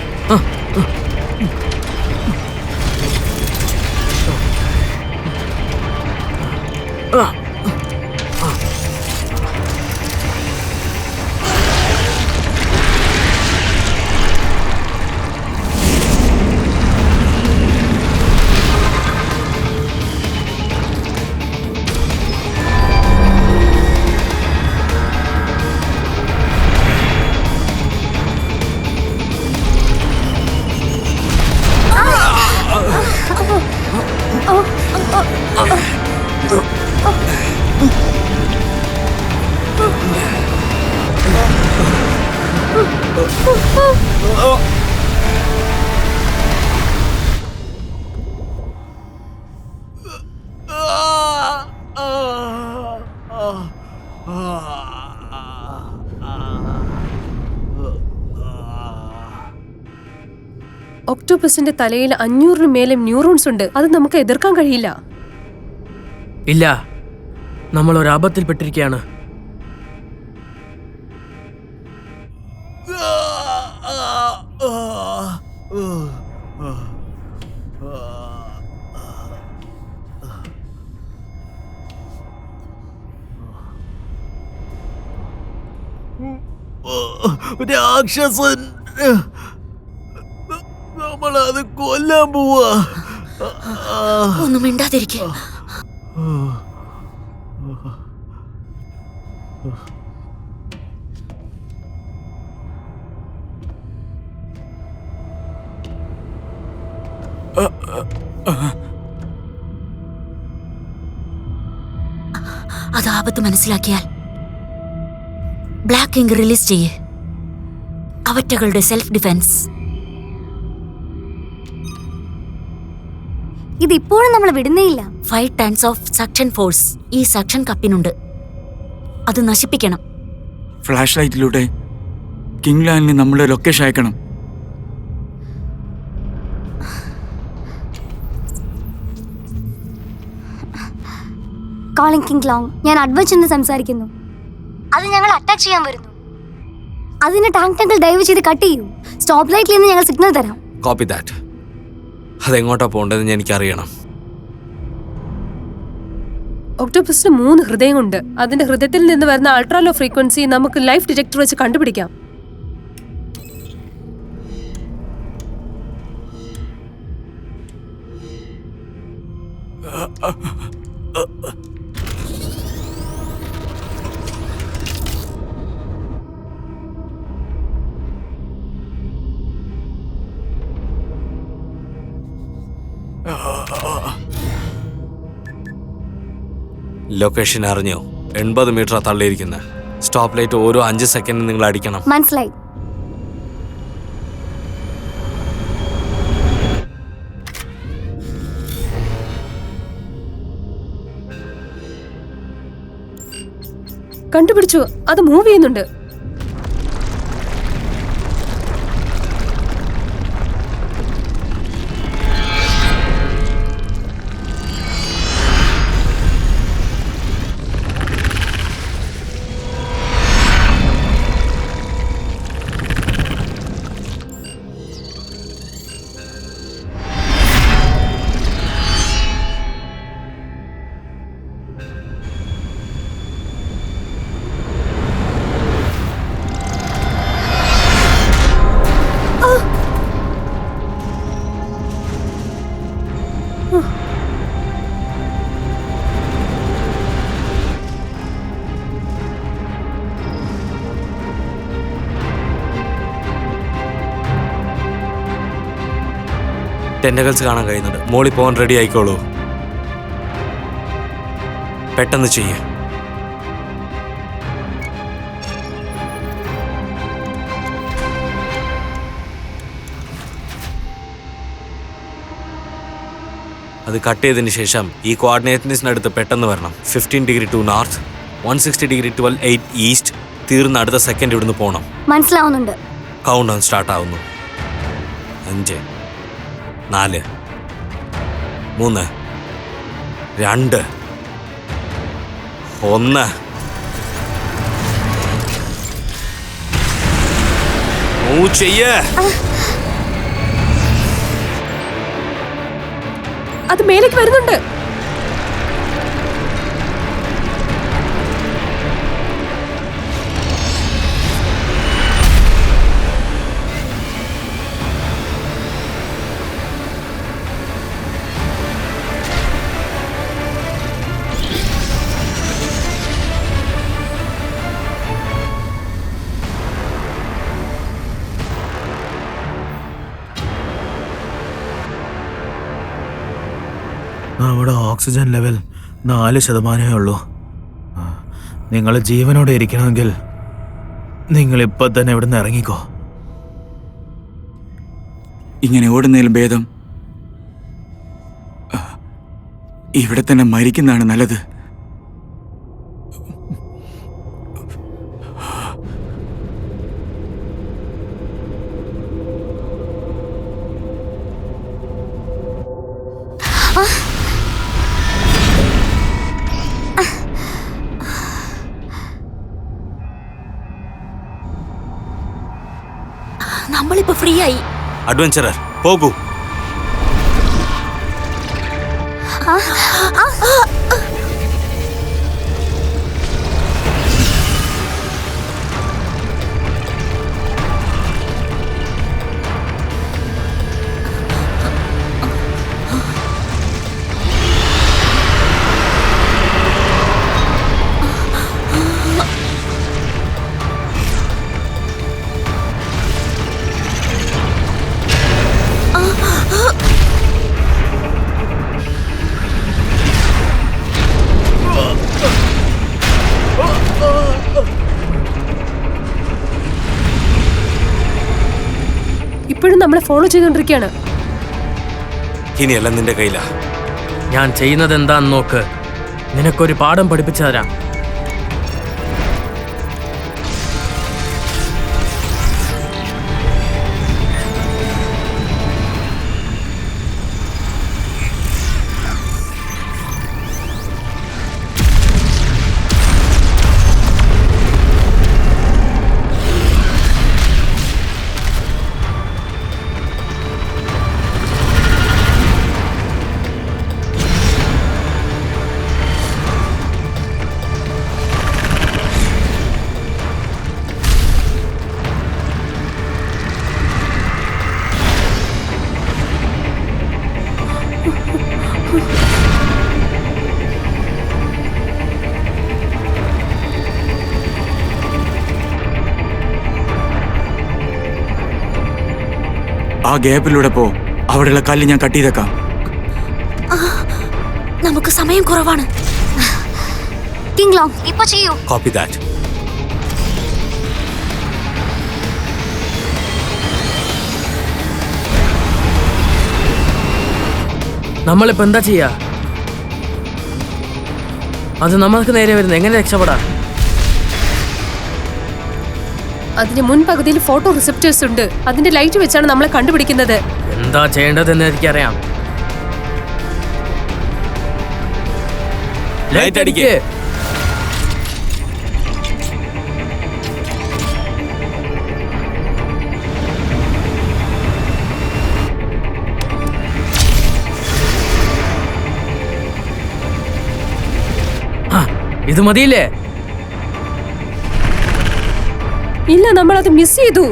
ഒക്ടോപസിന്റെ തലയിൽ 500 മേലെ ന്യൂറോൺസ് ഉണ്ട്. അത് നമുക്ക് എതിർക്കാൻ കഴിയില്ല. ഇല്ല, നമ്മൾ ഒരു ആപത്തിൽപ്പെട്ടിരിക്കുകയാണ്. രാക്ഷസൻ, നമ്മളത് കൊല്ലാൻ പോവാ. ഒന്നും മിണ്ടാതിരിക്കെ. അത് ആപത്ത് മനസ്സിലാക്കിയാൽ ബ്ലാക്ക് ഇങ്ക് റിലീസ് ചെയ്യേ. അവറ്റകളുടെ സെൽഫ് ഡിഫെൻസ്. ഇതിപ്പോഴും നമ്മൾ വിടുന്നേയില്ല. 5 ടൺസ് ഓഫ് സക്ഷൻ ഫോഴ്സ് ഈ സക്ഷൻ കപ്പിനുണ്ട്. അത് നശിപ്പിക്കണം. ഫ്ലാഷ് ലൈറ്റിലൂടെ കിങ് ലാൻഡിന് നമ്മുടെ ലൊക്കേഷൻ അയക്കണം. കോളിംഗ് കിങ് ലോങ്, ഞാൻ അഡ്വഞ്ച് എന്ന് സംസാരിക്കുന്നു. അത് ഞങ്ങൾ അറ്റാക്ക് ചെയ്യാൻ വരുന്നു. അതിന്റെ ടാങ്ക് ടാങ്കിൾ ദയവ് ചെയ്ത് കട്ട് ചെയ്യൂ. സ്റ്റോപ്പ് ലൈറ്റിൽ നിന്ന് ഞങ്ങൾ സിഗ്നൽ തരാം. Copy that. അതെങ്ങോട്ടാ പോകേണ്ടതെന്ന് എനിക്കറിയണം. ഒക്ടോപസിന് 3 ഹൃദയമുണ്ട്. അതിന്റെ ഹൃദയത്തിൽ നിന്ന് വരുന്ന അൾട്രാ ലോ ഫ്രീക്വൻസി നമുക്ക് ലൈഫ് ഡിറ്റക്ടർ വെച്ച് കണ്ടുപിടിക്കാം. ലൊക്കേഷൻ അറിഞ്ഞോ? 80 മീറ്റർ തള്ളിയിരിക്കുന്നത്. സ്റ്റോപ്പ് ലൈറ്റ് ഓരോ 5 സെക്കൻഡ് നിങ്ങൾ അടിക്കണം. മനസ്സിലായി. കണ്ടുപിടിച്ചു, അത് മൂവ് ചെയ്യുന്നുണ്ട്. ടെൻഡകൽസ് കാണാൻ കഴിയുന്നുണ്ട്. മോളി പോകാൻ റെഡി ആയിക്കോളൂ. പെട്ടെന്ന് ചെയ്യേ. അത് കട്ട് ചെയ്തതിന് ശേഷം ഈ കോർഡിനേറ്റിനടുത്ത് പെട്ടെന്ന് വരണം. 15 degree to north, 160 degree 12 east. തീർന്ന അടുത്ത സെക്കൻഡ് ഇവിടുന്ന് പോകണം. മനസ്സിലാവുന്നുണ്ട്. കൗണ്ട് ഡൗൺ സ്റ്റാർട്ട് ആവുന്നു. 5 4 3 2 1. മൂവ് ചെയ്യേ. അത് മേലേക്ക് വരുന്നുണ്ട്. നമ്മുടെ ഓക്സിജൻ ലെവൽ 4% ഉള്ളൂ. നിങ്ങൾ ജീവനോടെ ഇരിക്കണമെങ്കിൽ നിങ്ങൾ ഇപ്പം തന്നെ ഇവിടെ നിന്ന് ഇറങ്ങിക്കോ. ഇങ്ങനെ ഓടുന്നതിലും ഭേദം ഇവിടെ തന്നെ മരിക്കുന്നതാണ് നല്ലത്. നമ്മളിപ്പോ ഫ്രീ ആയി. അഡ്വഞ്ചറർ പോകൂ. ഇപ്പോഴും നമ്മളെ ഫോളോ ചെയ്തുകൊണ്ടിരിക്കുകയാണ്. ഇനിയെല്ലാം നിന്റെ കയ്യിലാ. ഞാൻ ചെയ്യുന്നത് എന്താന്ന് നോക്ക്. നിനക്കൊരു പാഠം പഠിപ്പിച്ചു തരാം. ആ ഗ്യാപ്പിലൂടെ പോ. അവിടെയുള്ള കല്ല് ഞാൻ കട്ട് ചെയ്തേക്കാം. നമുക്ക് സമയം കുറവാണ്. കിങ് ലോങ് ഇപ്പൊ ചെയ്യൂ. Copy that. നമ്മളിപ്പോ എന്താ ചെയ്യാ? അത് നമ്മൾക്ക് നേരെ വരുന്നത് എങ്ങനെ രക്ഷപ്പെടാം? അതിന് മുൻപകുതിയിൽ ഫോട്ടോ റിസപ്റ്റേഴ്സ് ഉണ്ട്. അതിന്റെ ലൈറ്റ് വെച്ചാണ് നമ്മളെ കണ്ടുപിടിക്കുന്നത്. എന്താ ചെയ്യേണ്ടതെന്ന് എനിക്കറിയാം. ലൈറ്റ് അടിക്ക്. ഇത് മതിയില്ലേ? ഇല്ല, നമ്മൾ അത് മിസ് ചെയ്തു.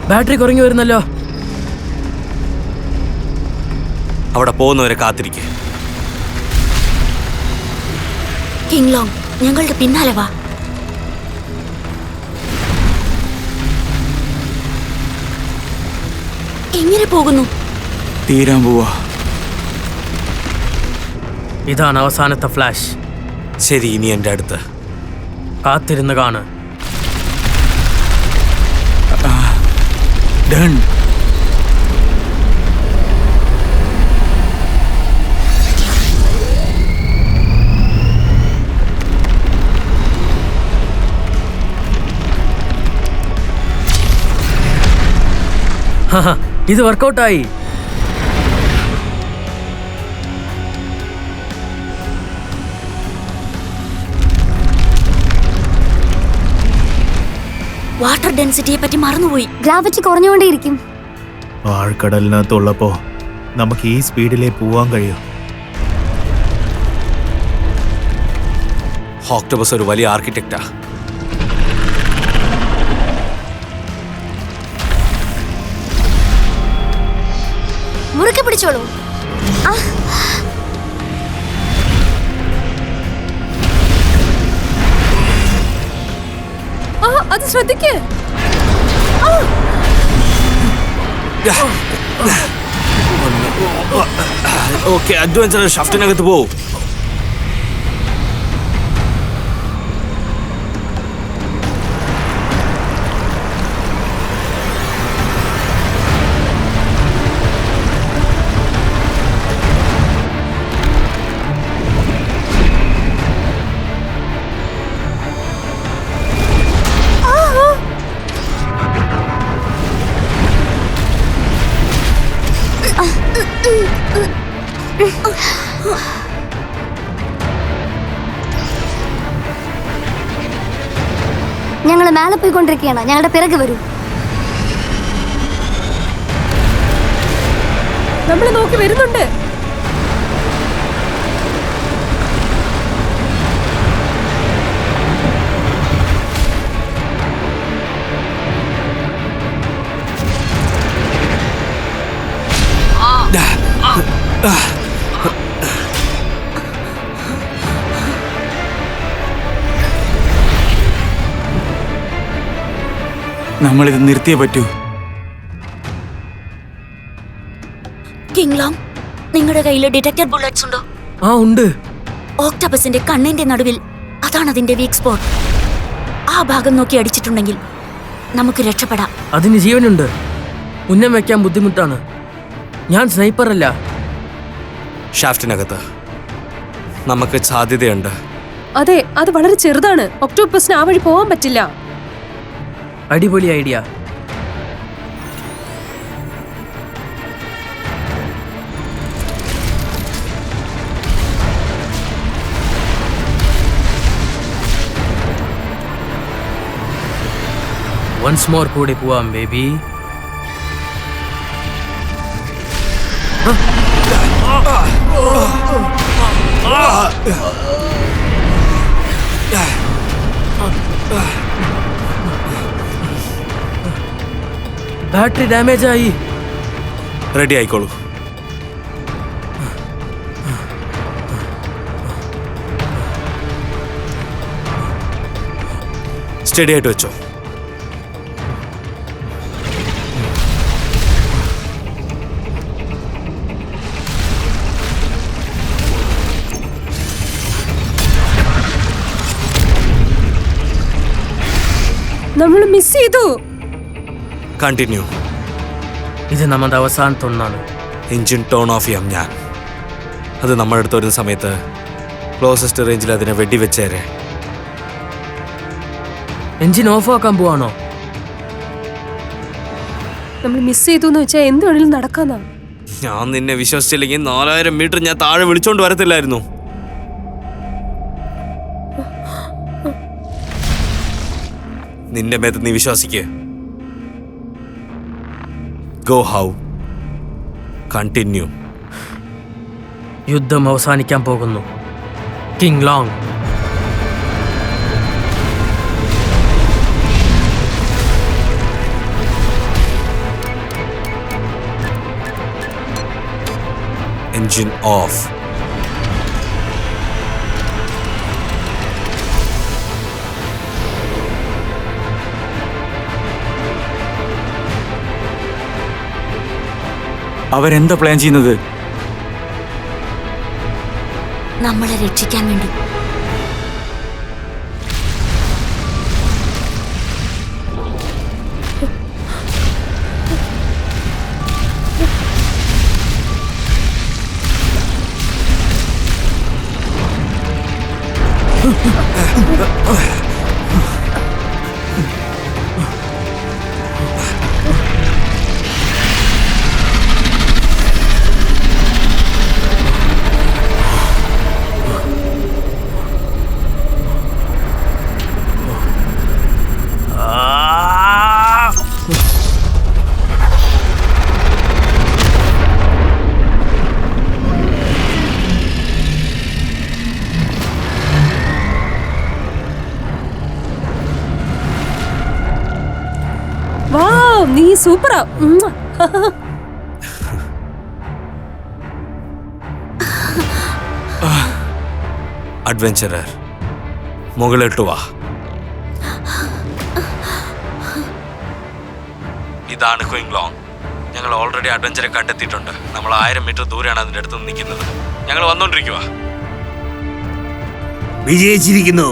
ബാറ്ററി കുറഞ്ഞു വരുന്നല്ലോ. അവിടെ പോകുന്നവരെ കാത്തിരിക്കെ. കിങ് ലോങ്, ഞങ്ങളുടെ പിന്നാലെ വാ. എങ്ങനെ പോകുന്നു? തീരാൻ പോവാ. ഇതാണ് അവസാനത്തെ ഫ്ലാഷ്. ശരി, ഇനി എൻ്റെ അടുത്ത് കാത്തിരുന്ന് കാണ്. ഡൺ. ഇത് വർക്കൗട്ടായി. വാട്ടർ ഡെൻസിറ്റിയെ പറ്റി മറന്നുപോയി. ഗ്രാവിറ്റി കുറഞ്ഞുകൊണ്ടേയിരിക്കും. ആഴ്ക്കടലിനകത്തുള്ളപ്പോ നമുക്ക് ഈ സ്പീഡിലേ പോവാൻ കഴിയും. ഓക്ടോപസ് ഒരു വലിയ ആർക്കിടെക്റ്റാ. മുറുക്കെ പിടിച്ചോളൂ. അത് ശ്രദ്ധിക്ക്. ഓക്കെ, അഡ്വഞ്ചർ ഷാഫ്റ്റിനകത്ത് പോവും. ഞങ്ങൾ മേലെ പോയിക്കൊണ്ടിരിക്കുകയാണ്. ഞങ്ങളുടെ പിറകെ വരൂ. നമ്മൾ നോക്കി വരുന്നുണ്ട്. നമ്മളിത് നിർത്തിയേ പറ്റൂ. കിങ് ലോങ്, നിങ്ങളുടെ കയ്യിൽ ഡിറ്റക്ടർ ബുള്ളറ്റ്സ് ഉണ്ടോ? ആ ഉണ്ട്. ഓക്ടോപസിന്റെ കണ്ണിന്റെ നടുവിൽ അതാണ് അതിന്റെ വീക്ക് സ്പോട്ട്. ആ ഭാഗം നോക്കി അടിച്ചിട്ടുണ്ടെങ്കിൽ നമുക്ക് രക്ഷപ്പെടാം. അതിന് ജീവനുണ്ട്. ഉന്നം വെക്കാൻ ബുദ്ധിമുട്ടാണ്. ഞാൻ സ്നൈപ്പർ അല്ല. ഷാഫ്റ്റിനകത്ത് നമുക്ക് സാധ്യതയുണ്ട്. അതെ, അത് വളരെ ചെറുതാണ്. ഒക്ടോപ്പസിന് ആ വഴി പോകാൻ പറ്റില്ല. അടിപൊളി ഐഡിയ. വൺസ് മോർ കൂടി പോവാം ബേബി. ബാറ്ററി ഡാമേജ് ആയി. റെഡി ആയിക്കോളൂ. സ്റ്റഡി ആയിട്ട് വെച്ചോ. നമ്മൾ മിസ് ചെയ്തു. കണ്ടിന്യൂ. ഇത് നമ്മുടെ അവസാനത്തെ ഒന്നാണ്. എഞ്ചിൻ ടേൺ ഓഫ് ചെയ്യാം ഞാൻ. അത് നമ്മുടെ അടുത്ത് വരുന്ന സമയത്ത് ക്ലോസസ്റ്റ് റേഞ്ചിൽ അതിനെ വെടിവെച്ചേരെ. എഞ്ചിൻ ഓഫ് ആക്കാൻ പോവാണോ? നമ്മൾ മിസ് ചെയ്തു എന്ന് വെച്ചാൽ എന്ത് വേണേലും നടക്കാന്നാ. ഞാൻ നിന്നെ വിശ്വസിച്ചില്ലെങ്കിൽ 4000 മീറ്റർ ഞാൻ താഴെ വിളിച്ചോണ്ട് വരത്തില്ലായിരുന്നു. നിന്റെ മേത്ത് നീ വിശ്വസിക്ക്. Go how. കണ്ടിന്യൂ. യുദ്ധം അവസാനിക്കാൻ പോകുന്നു. King long. Engine off. അവരെന്താ പ്ലാൻ ചെയ്യുന്നത്? നമ്മളെ രക്ഷിക്കാൻ വേണ്ടി. സൂപ്പറാ. അഡ്വഞ്ചറർ, മുകളിലോട്ട് വാ. ഇതാണ് ക്വിങ് ലോങ്. ഞങ്ങൾ ഓൾറെഡി അഡ്വഞ്ചറെ കണ്ടെത്തിയിട്ടുണ്ട്. നമ്മൾ 1000 മീറ്റർ ദൂരെയാണ് അതിൻ്റെ അടുത്ത് നിൽക്കുന്നത്. ഞങ്ങൾ വന്നോണ്ടിരിക്കുക. വിജയിച്ചിരിക്കുന്നു.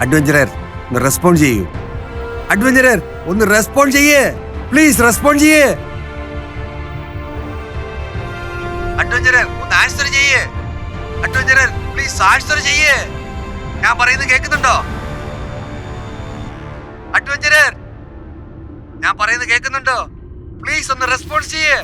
അഡ്വഞ്ചറർ ഒന്ന് റെസ്പോണ്ട് ചെയ്യൂ. അഡ്വഞ്ചറർ ഒന്ന് റെസ്പോണ്ട് ചെയ്യേ. പ്ലീസ് റെസ്പോണ്ട് ചെയ്യേ. അഡ്വഞ്ചറർ ഒന്ന് ആൻസർ ചെയ്യേ. അഡ്വഞ്ചറർ പ്ലീസ് ആൻസർ ചെയ്യേ. ഞാൻ പറയുന്നത് കേൾക്കുന്നുണ്ടോ? അഡ്വഞ്ചറർ ഞാൻ പറയുന്നത് കേൾക്കുന്നുണ്ടോ? പ്ലീസ് ഒന്ന് റെസ്പോൺസ് ചെയ്യേ.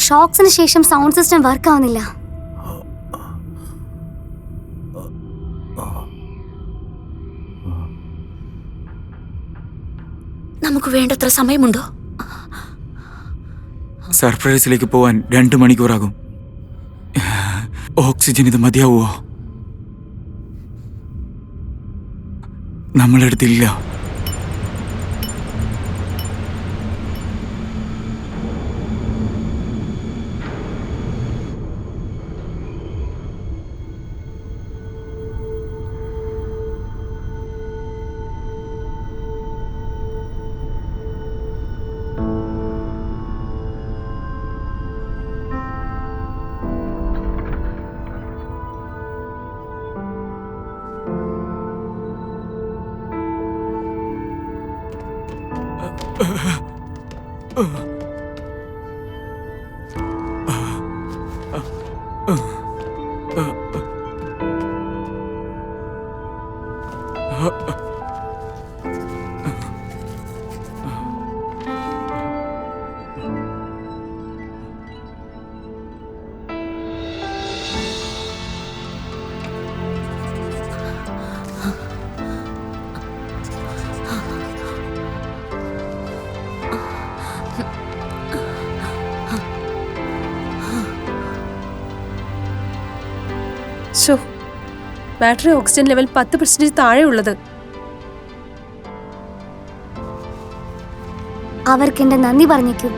ഷോക്സിന് ശേഷം സൗണ്ട് സിസ്റ്റം വർക്ക് ആവുന്നില്ല. നമുക്ക് വേണ്ടത്ര സമയമുണ്ടോ? സർപ്രൈസിലേക്ക് പോവാൻ 2 മണിക്കൂറാകും. ഓക്സിജൻ ഇത് മതിയാവോ? നമ്മളെടുത്തില്ല. ബാറ്ററി ഓക്സിജൻ ലെവൽ 10% താഴെ ഉള്ളത്. അവർക്ക് എന്റെ നന്ദി പറഞ്ഞേക്കൂ.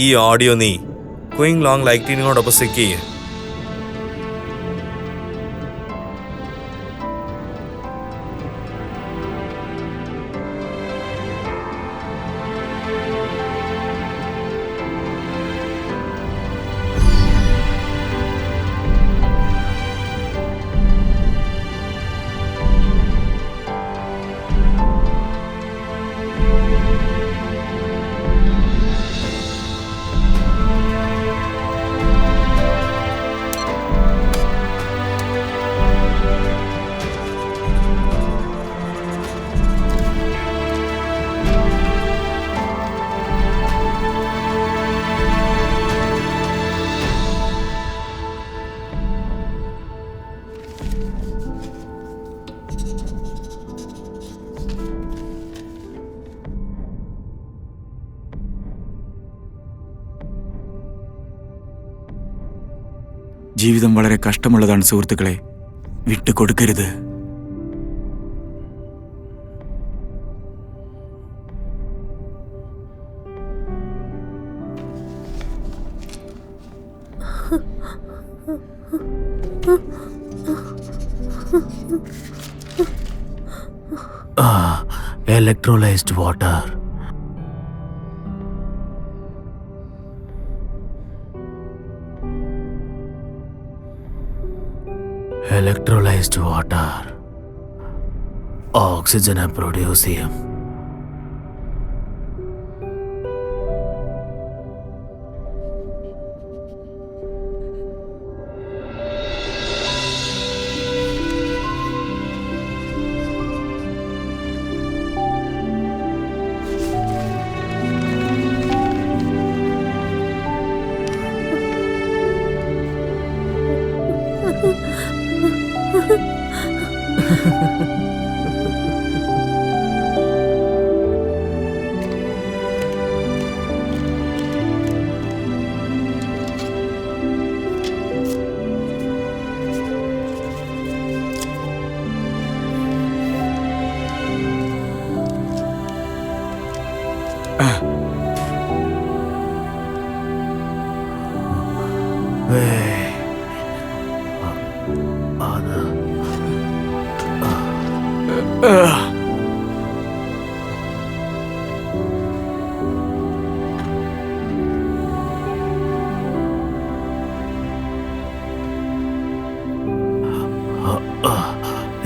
ഈ ഓഡിയോ നീ ക്വിങ് ലോങ് ലൈറ്റിനോടൊപ്പം സെറ്റ് ചെയ്യേ. ജീവിതം വളരെ കഷ്ടമുള്ളതാണ് സുഹൃത്തുക്കളെ. വിട്ടുകൊടുക്കരുത്. Electrolyzed water. Electrolyzed water. Oxygen produce ചെയ്യും.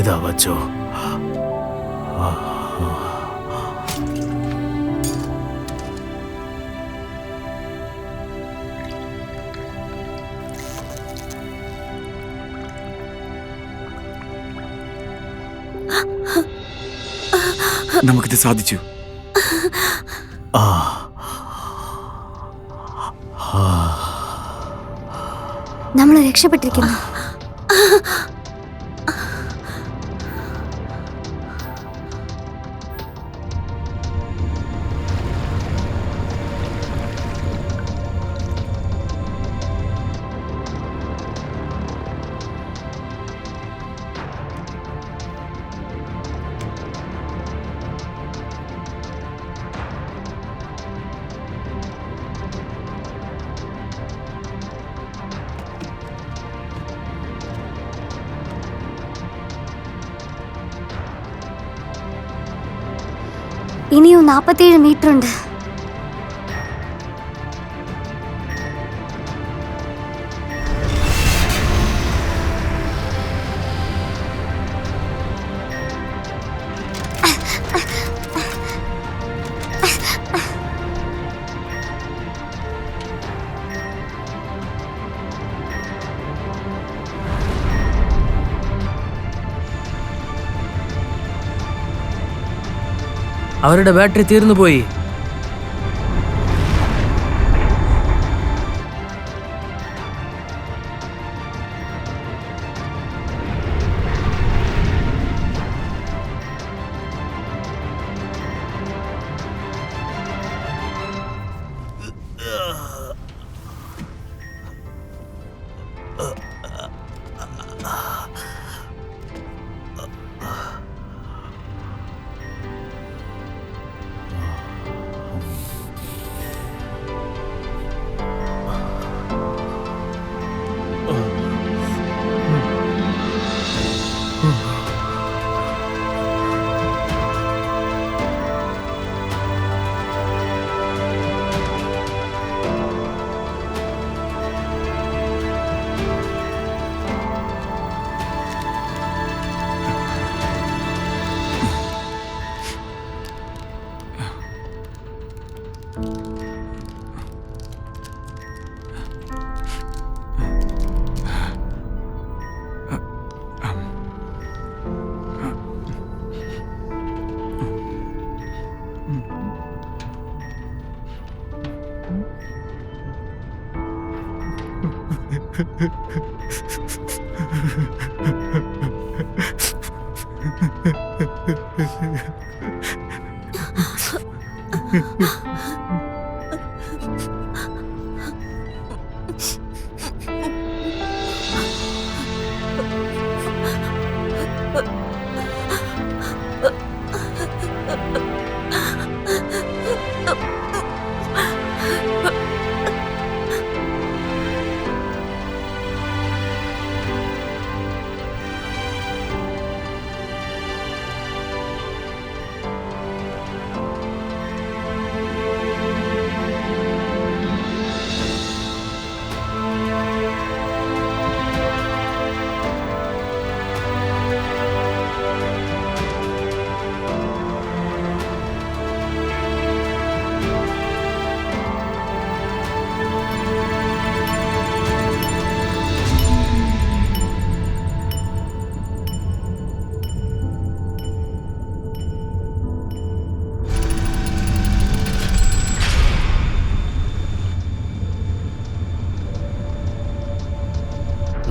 ഇതാ വച്ചോ. നമുക്കിത് സാധിച്ചു. നമ്മൾ രക്ഷപ്പെട്ടിരിക്കുന്നു. ഇനിയും 47 മീറ്റർ ഉണ്ട്. അവരുടെ ബാറ്ററി തീർന്നു പോയി.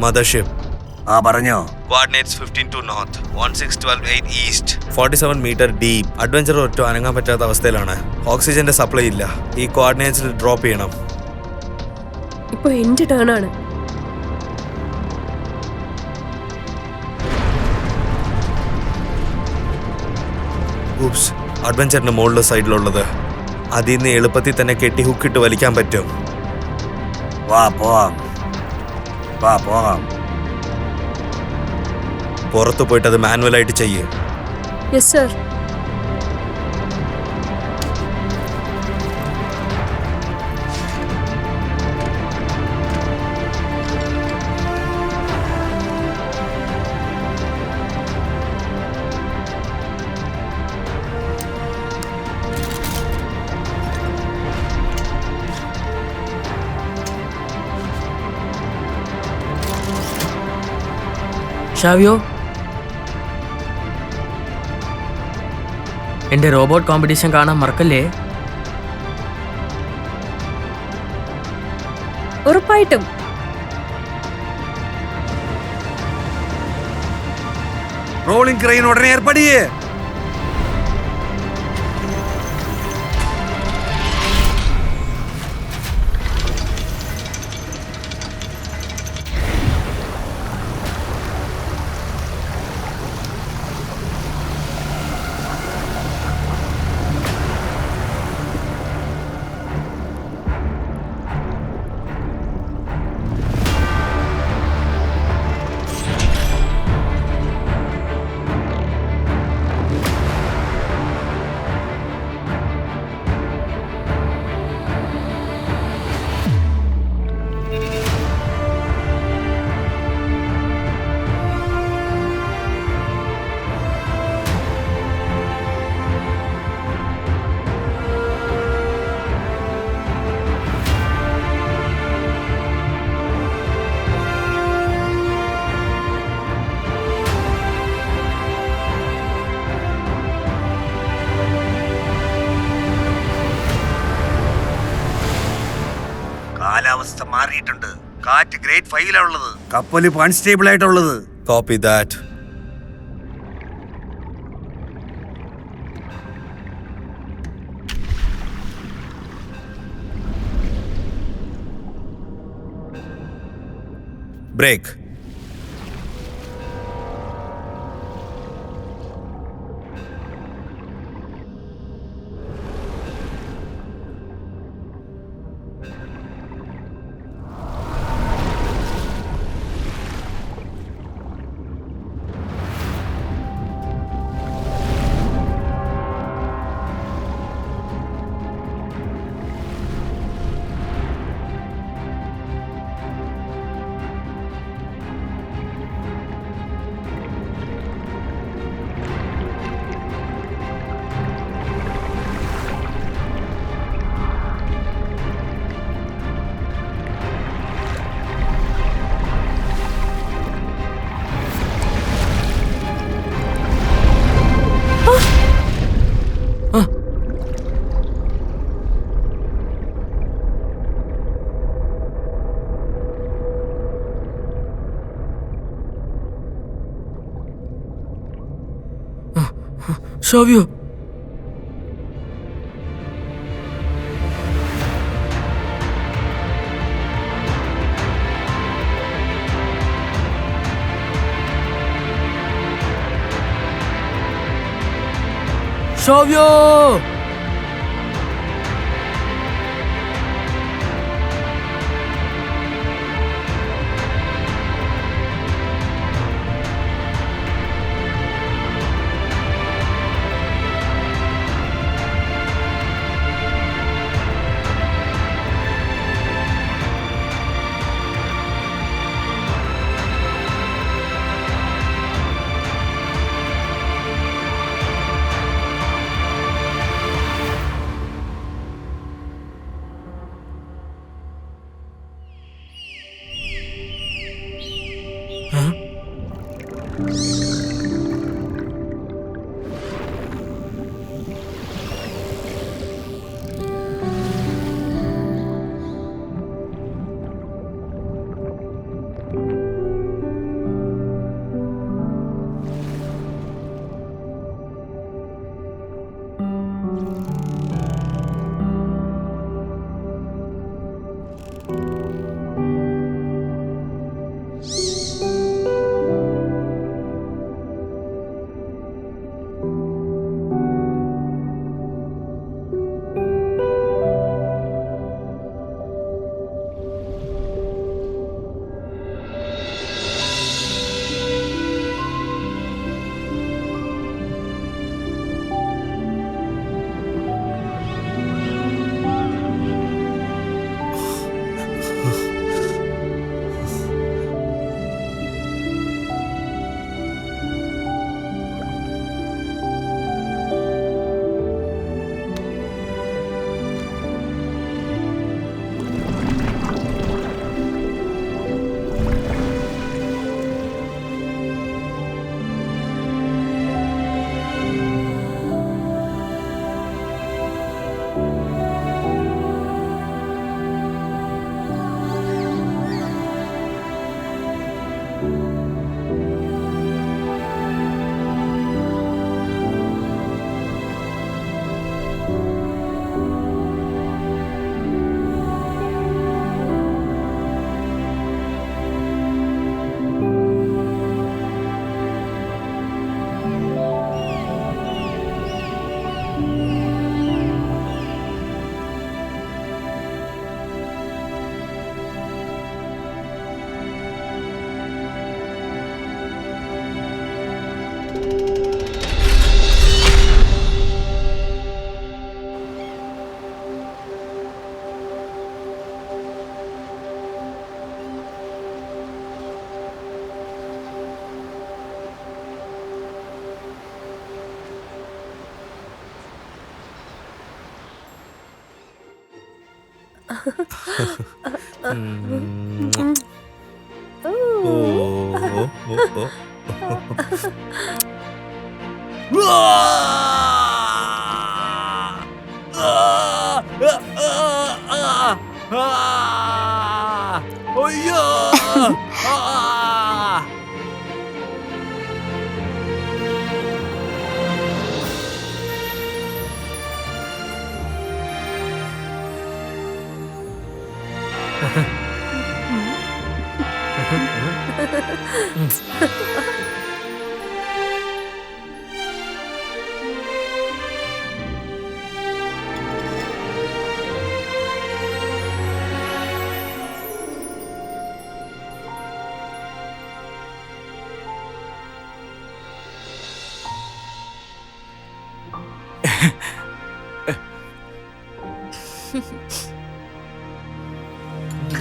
മദർഷിപ്പ്. ആ പറഞ്ഞോ. Coordinates 15 north, 16128 east, 47 metre deep. Adventure ഒറ്റ അനങ്ങാൻ പറ്റാത്ത അവസ്ഥയിലാണ്. ഓക്സിജന്റെ സപ്ലൈ ഇല്ല. ഈ കോർഡിനേറ്റ്സിൽ ഡ്രോപ്പ് ചെയ്യണം. ഇപ്പൊ എന്റെ ടേൺ ആണ്. ഊപ്സ്, അഡ്വഞ്ചറിന്റെ മുകളിലെ സൈഡിലുള്ളത്. അതിൽ നിന്ന് എളുപ്പത്തിൽ തന്നെ കെട്ടി ഹുക്കിട്ട് വലിക്കാൻ പറ്റും. വാ പോവാം. വാ പോകാം. പുറത്ത് പോയിട്ട് അത് മാനുവലായിട്ട് ചെയ്യേ. Yes sir. ഷാവിയോ, എന്റെ റോബോട്ട് കോമ്പറ്റീഷൻ കാണാൻ മറക്കല്ലേ? ഉറപ്പായിട്ടും. റോളിംഗ് ക്രെയിൻ ഉടനെ ഏർപ്പാടിയേ. കാലാവസ്ഥ മാറിയിട്ടുണ്ട്. കാറ്റ് ഗ്രേറ്റ് 5-ലുള്ളത്. കപ്പല് അൺസ്റ്റേബിൾ ആയിട്ടുള്ളത്. Copy that. ബ്രേക്ക്. ഷാവിയോ, ഷാവിയോ, ഓ, ഓ, ഓ, ഓ.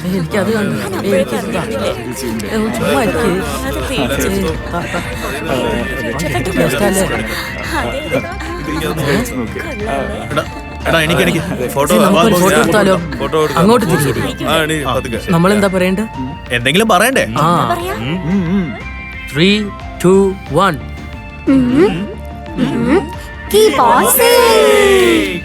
എനിക്കത് കണ്ടു. എനിക്ക് ചുമ്മാ എടാ എനിക്ക് ഫോട്ടോ ഫോട്ടോ എടുത്താലോ? അങ്ങോട്ട് തിരിച്ചു. നമ്മളെന്താ പറയണ്ടേ? എന്തെങ്കിലും പറയണ്ടേ? 3, 2, 1. Keep on saying.